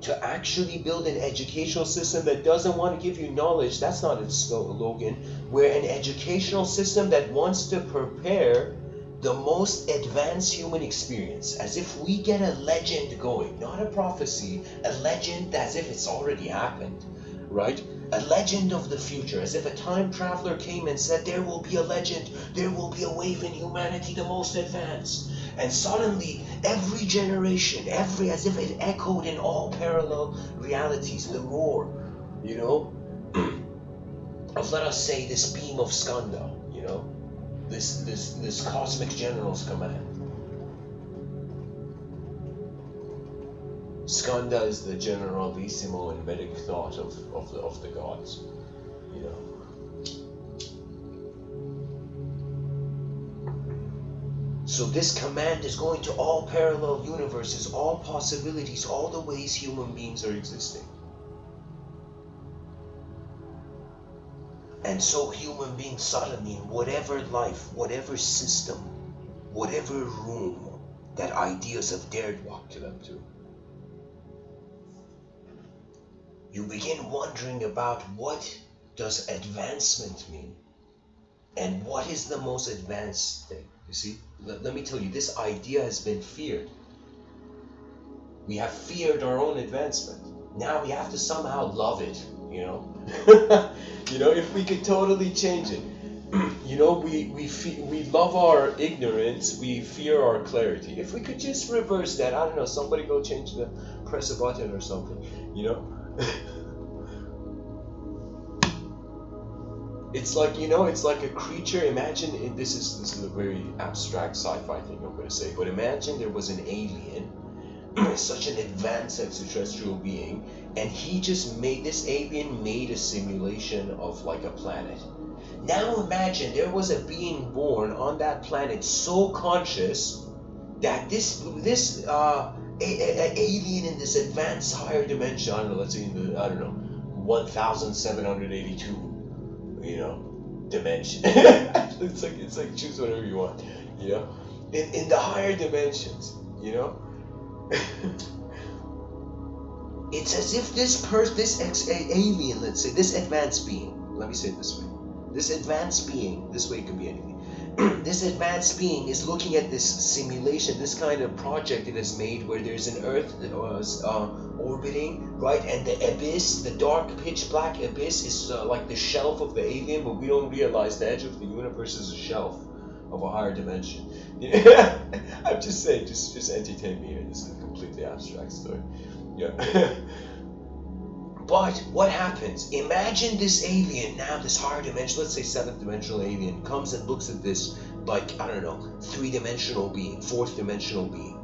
to actually build an educational system that doesn't want to give you knowledge. That's not a slogan. We're an educational system that wants to prepare the most advanced human experience, as if we get a legend going, not a prophecy, a legend as if it's already happened, right? A legend of the future, as if a time traveler came and said, there will be a legend, there will be a wave in humanity, the most advanced. And suddenly, every generation, as if it echoed in all parallel realities, the roar, you know, of, let us say, this beam of Skanda, you know, this cosmic general's command. Skanda is the generalissimo and medic thought of the gods, you know. So this command is going to all parallel universes, all possibilities, all the ways human beings are existing. And so human beings suddenly, in whatever life, whatever system, whatever room that ideas have dared walk to them to, you begin wondering about what does advancement mean? And what is the most advanced thing? You see, let me tell you, this idea has been feared. We have feared our own advancement. Now we have to somehow love it, you know? You know, if we could totally change it. You know, we love our ignorance, we fear our clarity. If we could just reverse that, I don't know, somebody go press a button or something, you know? It's like, you know, it's like a creature. Imagine, this is a very abstract sci-fi thing I'm going to say, but imagine there was an alien, such an advanced extraterrestrial being, and this alien made a simulation of like a planet. Now imagine there was a being born on that planet so conscious that this alien in this advanced higher dimension, I don't know, let's say in the, I don't know, 1782, you know, dimension. it's like choose whatever you want, you know, in the higher dimensions, you know. It's as if this alien, let's say, this advanced being, let me say it this way, this advanced being, this way it could be anything, this advanced being is looking at this simulation, this kind of project it has made, where there's an Earth that was orbiting, right? And the abyss, the dark, pitch black abyss, is like the shelf of the alien, but we don't realize the edge of the universe is a shelf of a higher dimension. I'm just saying, just entertain me here. This is a completely abstract story. Yeah. But what happens? Imagine this alien now, this higher dimension, let's say 7th dimensional alien, comes and looks at this, like, I don't know, 3-dimensional being, 4th dimensional being.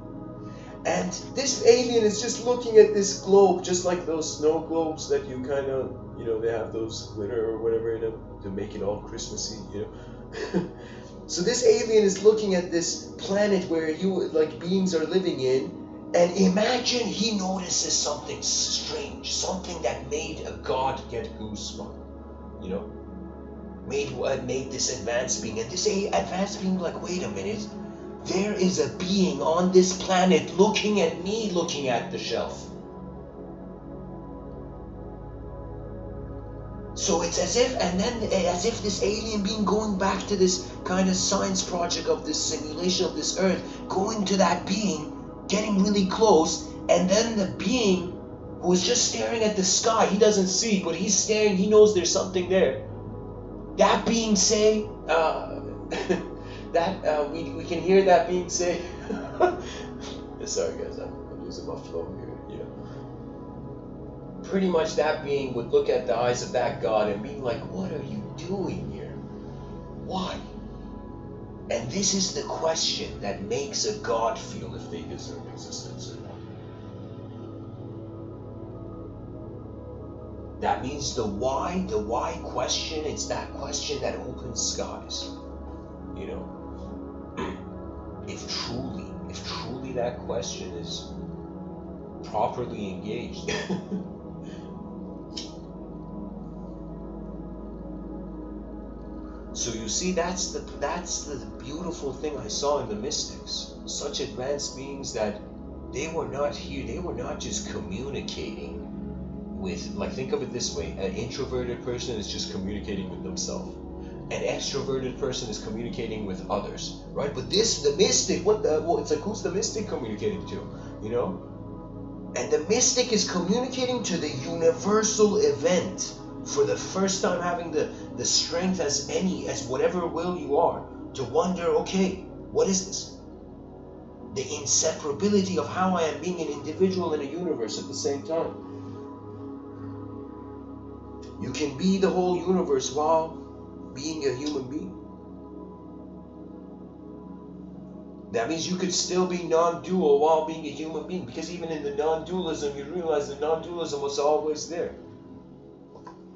And this alien is just looking at this globe, just like those snow globes that you kind of, you know, they have those glitter or whatever in them to make it all Christmassy, you know. So this alien is looking at this planet where like beings are living in, and imagine he notices something strange, something that made a god get goosebumps, you know, made this advanced being, and this advanced being like, wait a minute, there is a being on this planet looking at me, looking at the shelf. So it's as if, and then as if this alien being going back to this kind of science project of this simulation of this Earth, going to that being, getting really close, and then the being who is just staring at the sky, he doesn't see, but he's staring, he knows there's something there. That being say, we can hear that being say, sorry guys, I'm losing my flow here, you know. Pretty much that being would look at the eyes of that God and be like, what are you doing here? Why? And this is the question that makes a God feel if they deserve existence or not. That means the why question, it's that question that opens skies. You know, if truly that question is properly engaged. So you see, that's the beautiful thing I saw in the mystics. Such advanced beings that they were not here, they were not just communicating with, like, think of it this way, an introverted person is just communicating with themselves. An extroverted person is communicating with others, right? But the mystic, it's like, who's the mystic communicating to, you know? And the mystic is communicating to the universal event. For the first time, having the strength as whatever will you are, to wonder, okay, what is this? The inseparability of how I am being an individual in a universe at the same time. You can be the whole universe while being a human being. That means you could still be non-dual while being a human being, because even in the non-dualism, you realize the non-dualism was always there.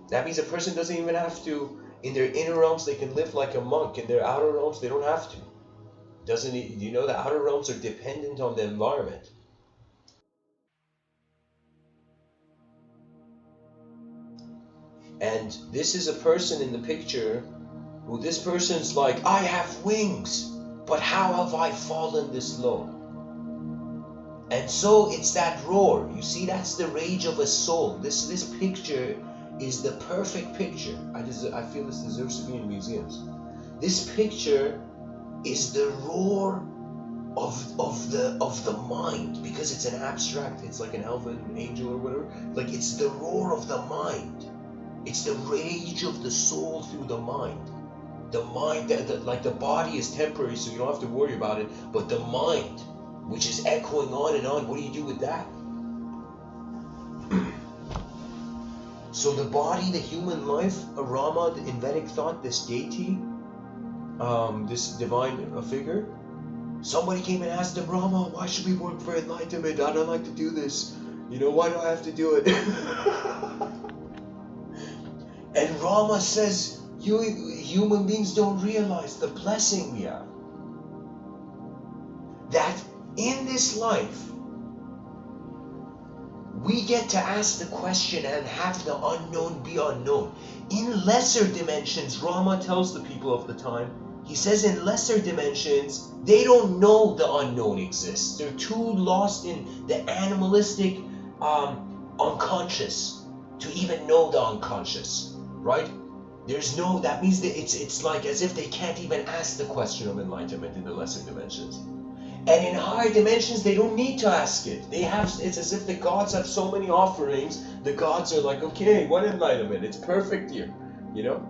That means a person doesn't even have to, in their inner realms, they can live like a monk. In their outer realms, they don't have to. You know, the outer realms are dependent on the environment. And this is a person in the picture who, this person's like, I have wings, but how have I fallen this low? And so it's that roar. You see, that's the rage of a soul. This picture is the perfect picture. I feel this deserves to be in museums. This picture is the roar of the mind, because it's an abstract. It's like an elven angel or whatever. Like, it's the roar of the mind. It's the rage of the soul through the mind. The mind, like the body is temporary, so you don't have to worry about it. But the mind, which is echoing on and on, what do you do with that? So the body, the human life, Rama, in Vedic thought, this deity, this divine figure, somebody came and asked him, Rama, why should we work for enlightenment? I don't like to do this. You know, why do I have to do it? And Rama says, you human beings don't realize the blessing we have. That in this life, we get to ask the question and have the unknown be unknown. In lesser dimensions, Rama tells the people of the time, he says in lesser dimensions, they don't know the unknown exists. They're too lost in the animalistic unconscious to even know the unconscious, right? There's no, that means that it's like as if they can't even ask the question of enlightenment in the lesser dimensions. And in higher dimensions, they don't need to ask it. They have, it's as if the gods have so many offerings. The gods are like, okay, what enlightenment? It's perfect here, you know?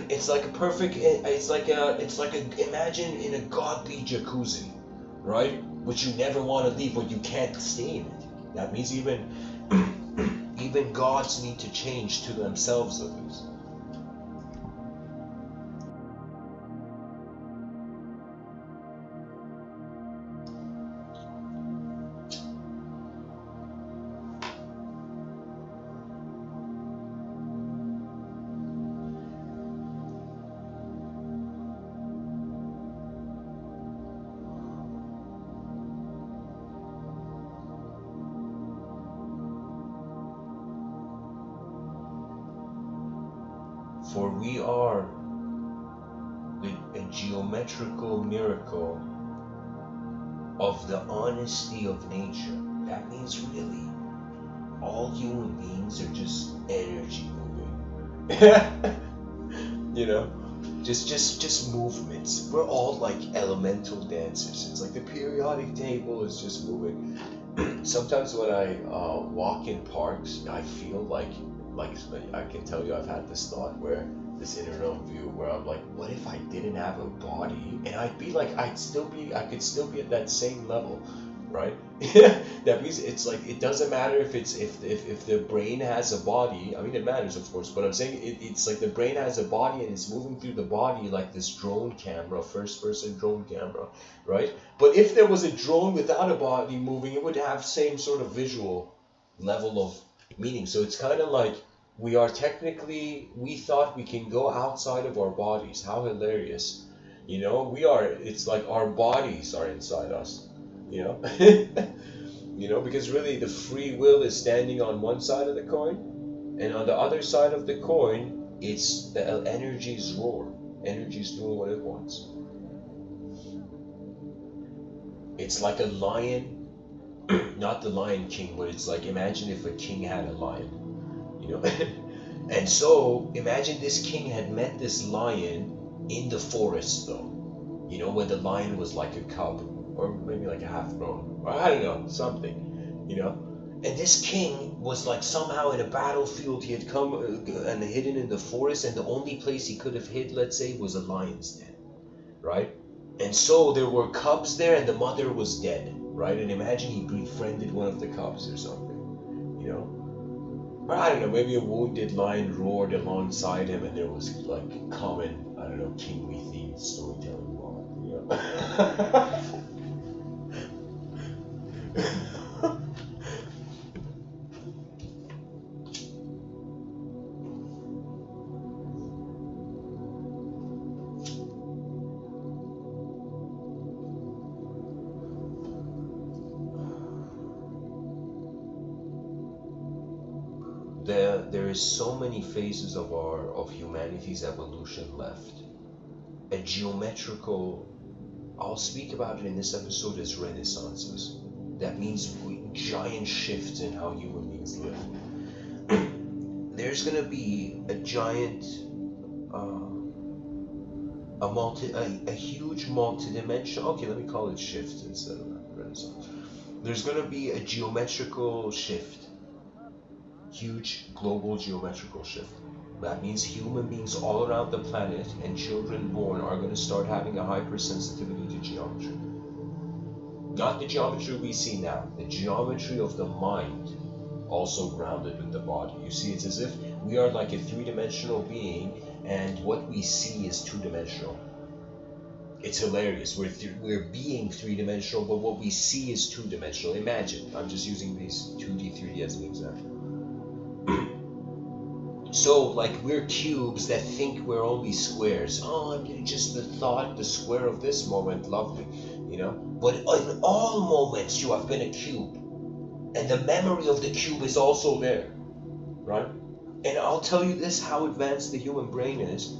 It's like a perfect, it's like a, imagine in a godly jacuzzi, right? Which you never want to leave, but you can't stay in it. That means even, even gods need to change to themselves at least. For we are a geometrical miracle of the honesty of nature. That means really, all human beings are just energy moving. You know, just movements. We're all like elemental dancers. It's like the periodic table is just moving. Sometimes when I walk in parks, I feel like I can tell you I've had this thought where this inner realm view where I'm like, what if I didn't have a body and I'd be like, I could still be at that same level, right? That means it's like it doesn't matter if the brain has a body. I mean, it matters of course, but I'm saying it's like the brain has a body and it's moving through the body like this drone camera, first person drone camera, right? But if there was a drone without a body moving, it would have same sort of visual level of meaning. So it's kind of like we thought we can go outside of our bodies. How hilarious, you know? It's like our bodies are inside us, you know? You know, because really the free will is standing on one side of the coin, and on the other side of the coin, it's the energy's roar. Energy's doing what it wants. It's like a lion, not the Lion King, but it's like, imagine if a king had a lion, you know? And so imagine this king had met this lion in the forest though, you know, when the lion was like a cub or maybe like a half grown, or I don't know, something, you know? And this king was like somehow in a battlefield. He had come and hidden in the forest, and the only place he could have hid, let's say, was a lion's den, right? And so there were cubs there and the mother was dead, right? And imagine he befriended one of the cubs or something, you know? Or I don't know, maybe a wounded lion roared alongside him and there was like common, I don't know, kingly themed storytelling going on, you know? There is so many phases of humanity's evolution left. A geometrical, I'll speak about it in this episode as renaissances. That means giant shifts in how human beings live. There's gonna be a giant, a huge multi-dimensional. Okay, let me call it shift instead of renaissance. There's gonna be a geometrical shift. Huge global geometrical shift. That means human beings all around the planet and children born are going to start having a hypersensitivity to geometry. Not the geometry we see now, the geometry of the mind, also grounded with the body. You see, it's as if we are like a three-dimensional being and what we see is two-dimensional. It's hilarious. We're being three-dimensional, but what we see is two-dimensional. Imagine, I'm just using these 2D, 3D as an example. So, like, we're cubes that think we're only squares. Oh, I'm getting just the thought, the square of this moment, lovely, you know? But in all moments, you have been a cube. And the memory of the cube is also there, right? And I'll tell you this, how advanced the human brain is.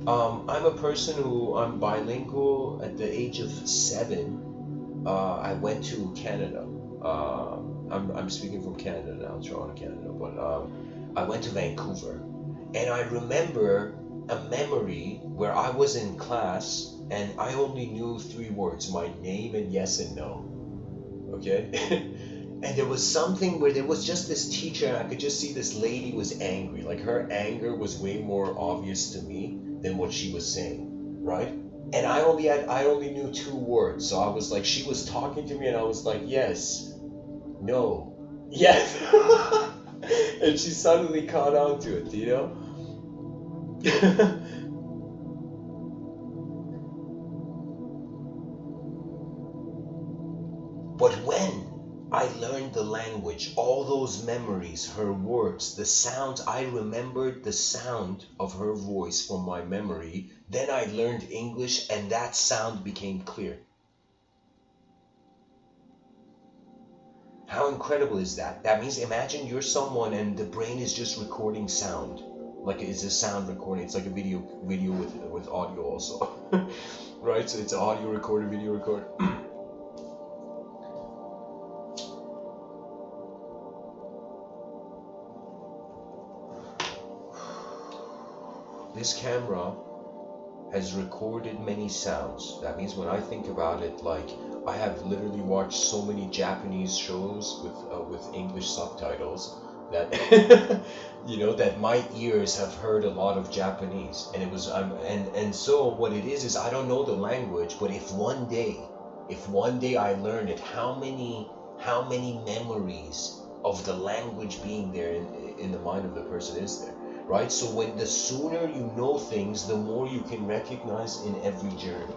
I'm a person I'm bilingual. At the age of 7, I went to Canada. I'm speaking from Canada now, Toronto, Canada, but I went to Vancouver, And I remember a memory where I was in class and I only knew 3 words, my name and yes and no. Okay? And there was something where there was just this teacher, and I could just see this lady was angry. Like her anger was way more obvious to me than what she was saying, right? And I only knew 2 words. So I was like, she was talking to me and I was like, yes, no, yes. And she suddenly caught on to it, you know? But when I learned the language, all those memories, her words, the sounds, I remembered the sound of her voice from my memory. Then I learned English and that sound became clear. How incredible is that? That means imagine you're someone and the brain is just recording sound. Like it's a sound recording. It's like a video with audio also. Right? So it's an audio recorder, video recorder. This camera has recorded many sounds. That means when I think about it, like I have literally watched so many Japanese shows with English subtitles that you know that my ears have heard a lot of Japanese, and it was and so what it is I don't know the language, but if one day I learned it, how many memories of the language being there in the mind of the person is there? Right? So when the sooner you know things, the more you can recognize in every journey,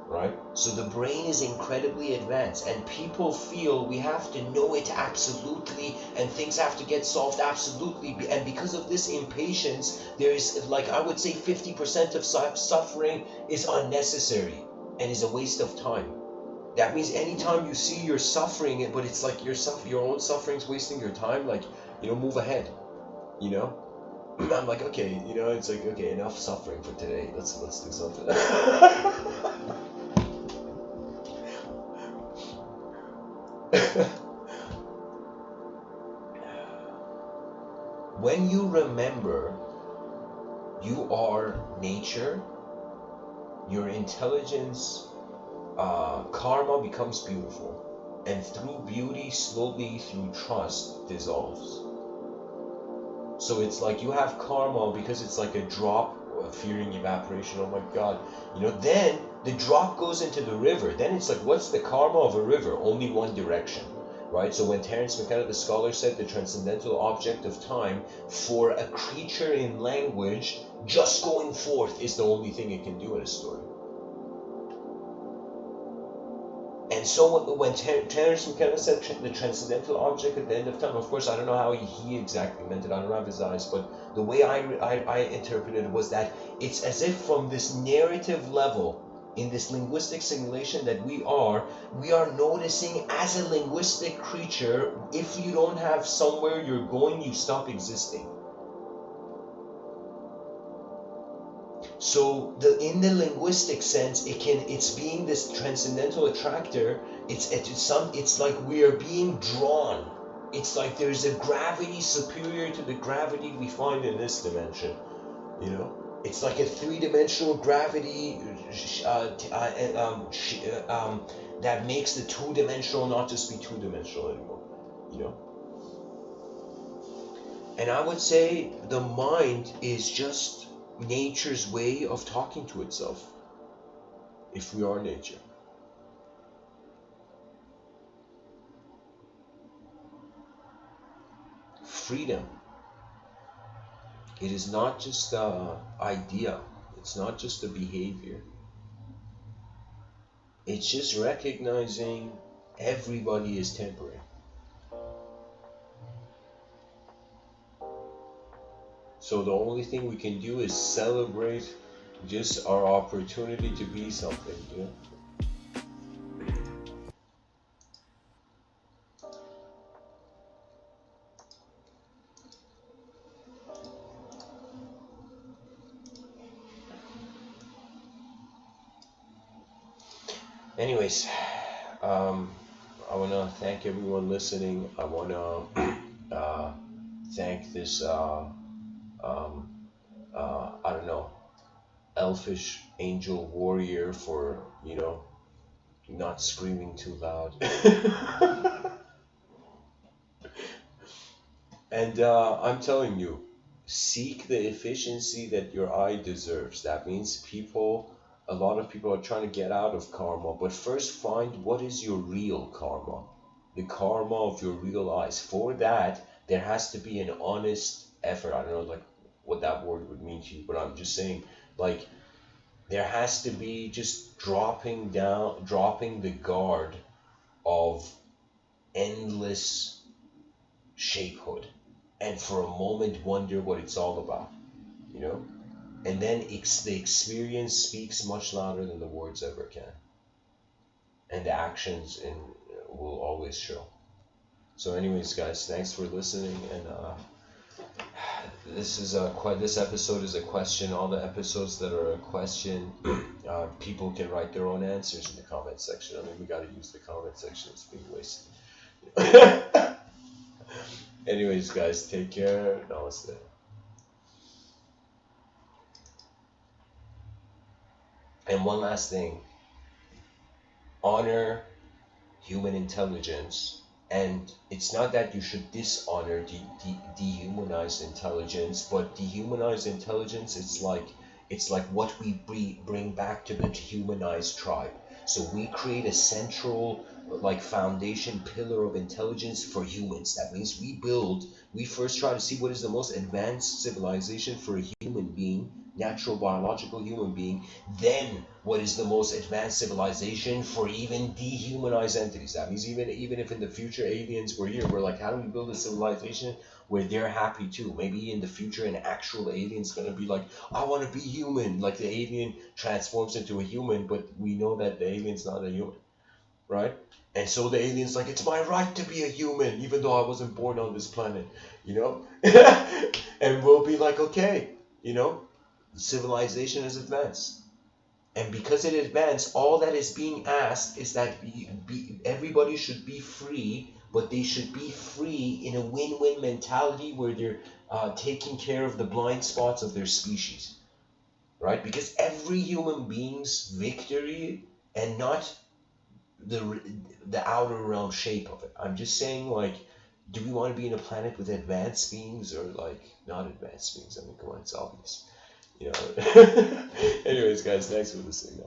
right? So the brain is incredibly advanced, and people feel we have to know it absolutely and things have to get solved absolutely. And because of this impatience, there is, like, I would say 50% of suffering is unnecessary and is a waste of time. That means anytime you see you're suffering, but it's like your own suffering's wasting your time, like, you know, move ahead, you know? I'm like, okay, you know, it's like, okay, enough suffering for today. Let's do something. When you remember you are nature, your intelligence, karma becomes beautiful, and through beauty, slowly through trust, dissolves. So it's like you have karma because it's like a drop of fearing evaporation. Oh my God, you know, then the drop goes into the river. Then it's like, what's the karma of a river? Only one direction, right? So when Terence McKenna, the scholar, said the transcendental object of time for a creature in language, just going forth is the only thing it can do in a story. And so when Terence McKenna said the transcendental object at the end of time, of course, I don't know how he exactly meant it, I don't have his eyes, but the way I interpreted it was that it's as if from this narrative level, in this linguistic simulation that we are noticing as a linguistic creature, if you don't have somewhere you're going, you stop existing. So in the linguistic sense, it's being this transcendental attractor. It's like we are being drawn. It's like there's a gravity superior to the gravity we find in this dimension. You know, it's like a 3-dimensional gravity that makes the 2-dimensional not just be 2-dimensional anymore. You know, and I would say the mind is just nature's way of talking to itself, if we are nature. Freedom, it is not just an idea, it's not just a behavior, it's just recognizing everybody is temporary. So the only thing we can do is celebrate just our opportunity to be something, you know? Anyways, I want to thank everyone listening. I want to thank this I don't know, elfish angel warrior for, not screaming too loud. And I'm telling you, seek the efficiency that your eye deserves. That means a lot of people are trying to get out of karma, but first find what is your real karma, the karma of your real eyes. For that, there has to be an honest effort. I don't know like what that word would mean to you, but I'm just saying, like, there has to be just dropping the guard of endless shapehood, and for a moment wonder what it's all about, you know? And then the experience speaks much louder than the words ever can. And the actions will always show. So anyways, guys, thanks for listening. And this episode is a question. All the episodes that are a question, people can write their own answers in the comment section. I mean, we got to use the comment section. It's being wasted. Anyways, guys, take care. Namaste. And one last thing, honor human intelligence. And it's not that you should dishonor dehumanized intelligence, but dehumanized intelligence, it's like what we bring back to the humanized tribe. So we create a central, like, foundation pillar of intelligence for humans. That means we first try to see what is the most advanced civilization for a human being, natural biological human being, then what is the most advanced civilization for even dehumanized entities. That means even if in the future aliens were here, we're like, how do we build a civilization where they're happy too? Maybe in the future an actual alien's gonna be like, I want to be human. Like the alien transforms into a human, but we know that the alien's not a human, right? And so the alien's like, it's my right to be a human, even though I wasn't born on this planet, And we'll be like, okay, civilization is advanced. And because it advanced, all that is being asked is that everybody should be free, but they should be free in a win-win mentality where they're taking care of the blind spots of their species, right? Because every human being's victory, and not the outer realm shape of it. I'm just saying, like, do we want to be in a planet with advanced beings or like not advanced beings? I mean, come on, it's obvious. Anyways, guys, thanks for listening.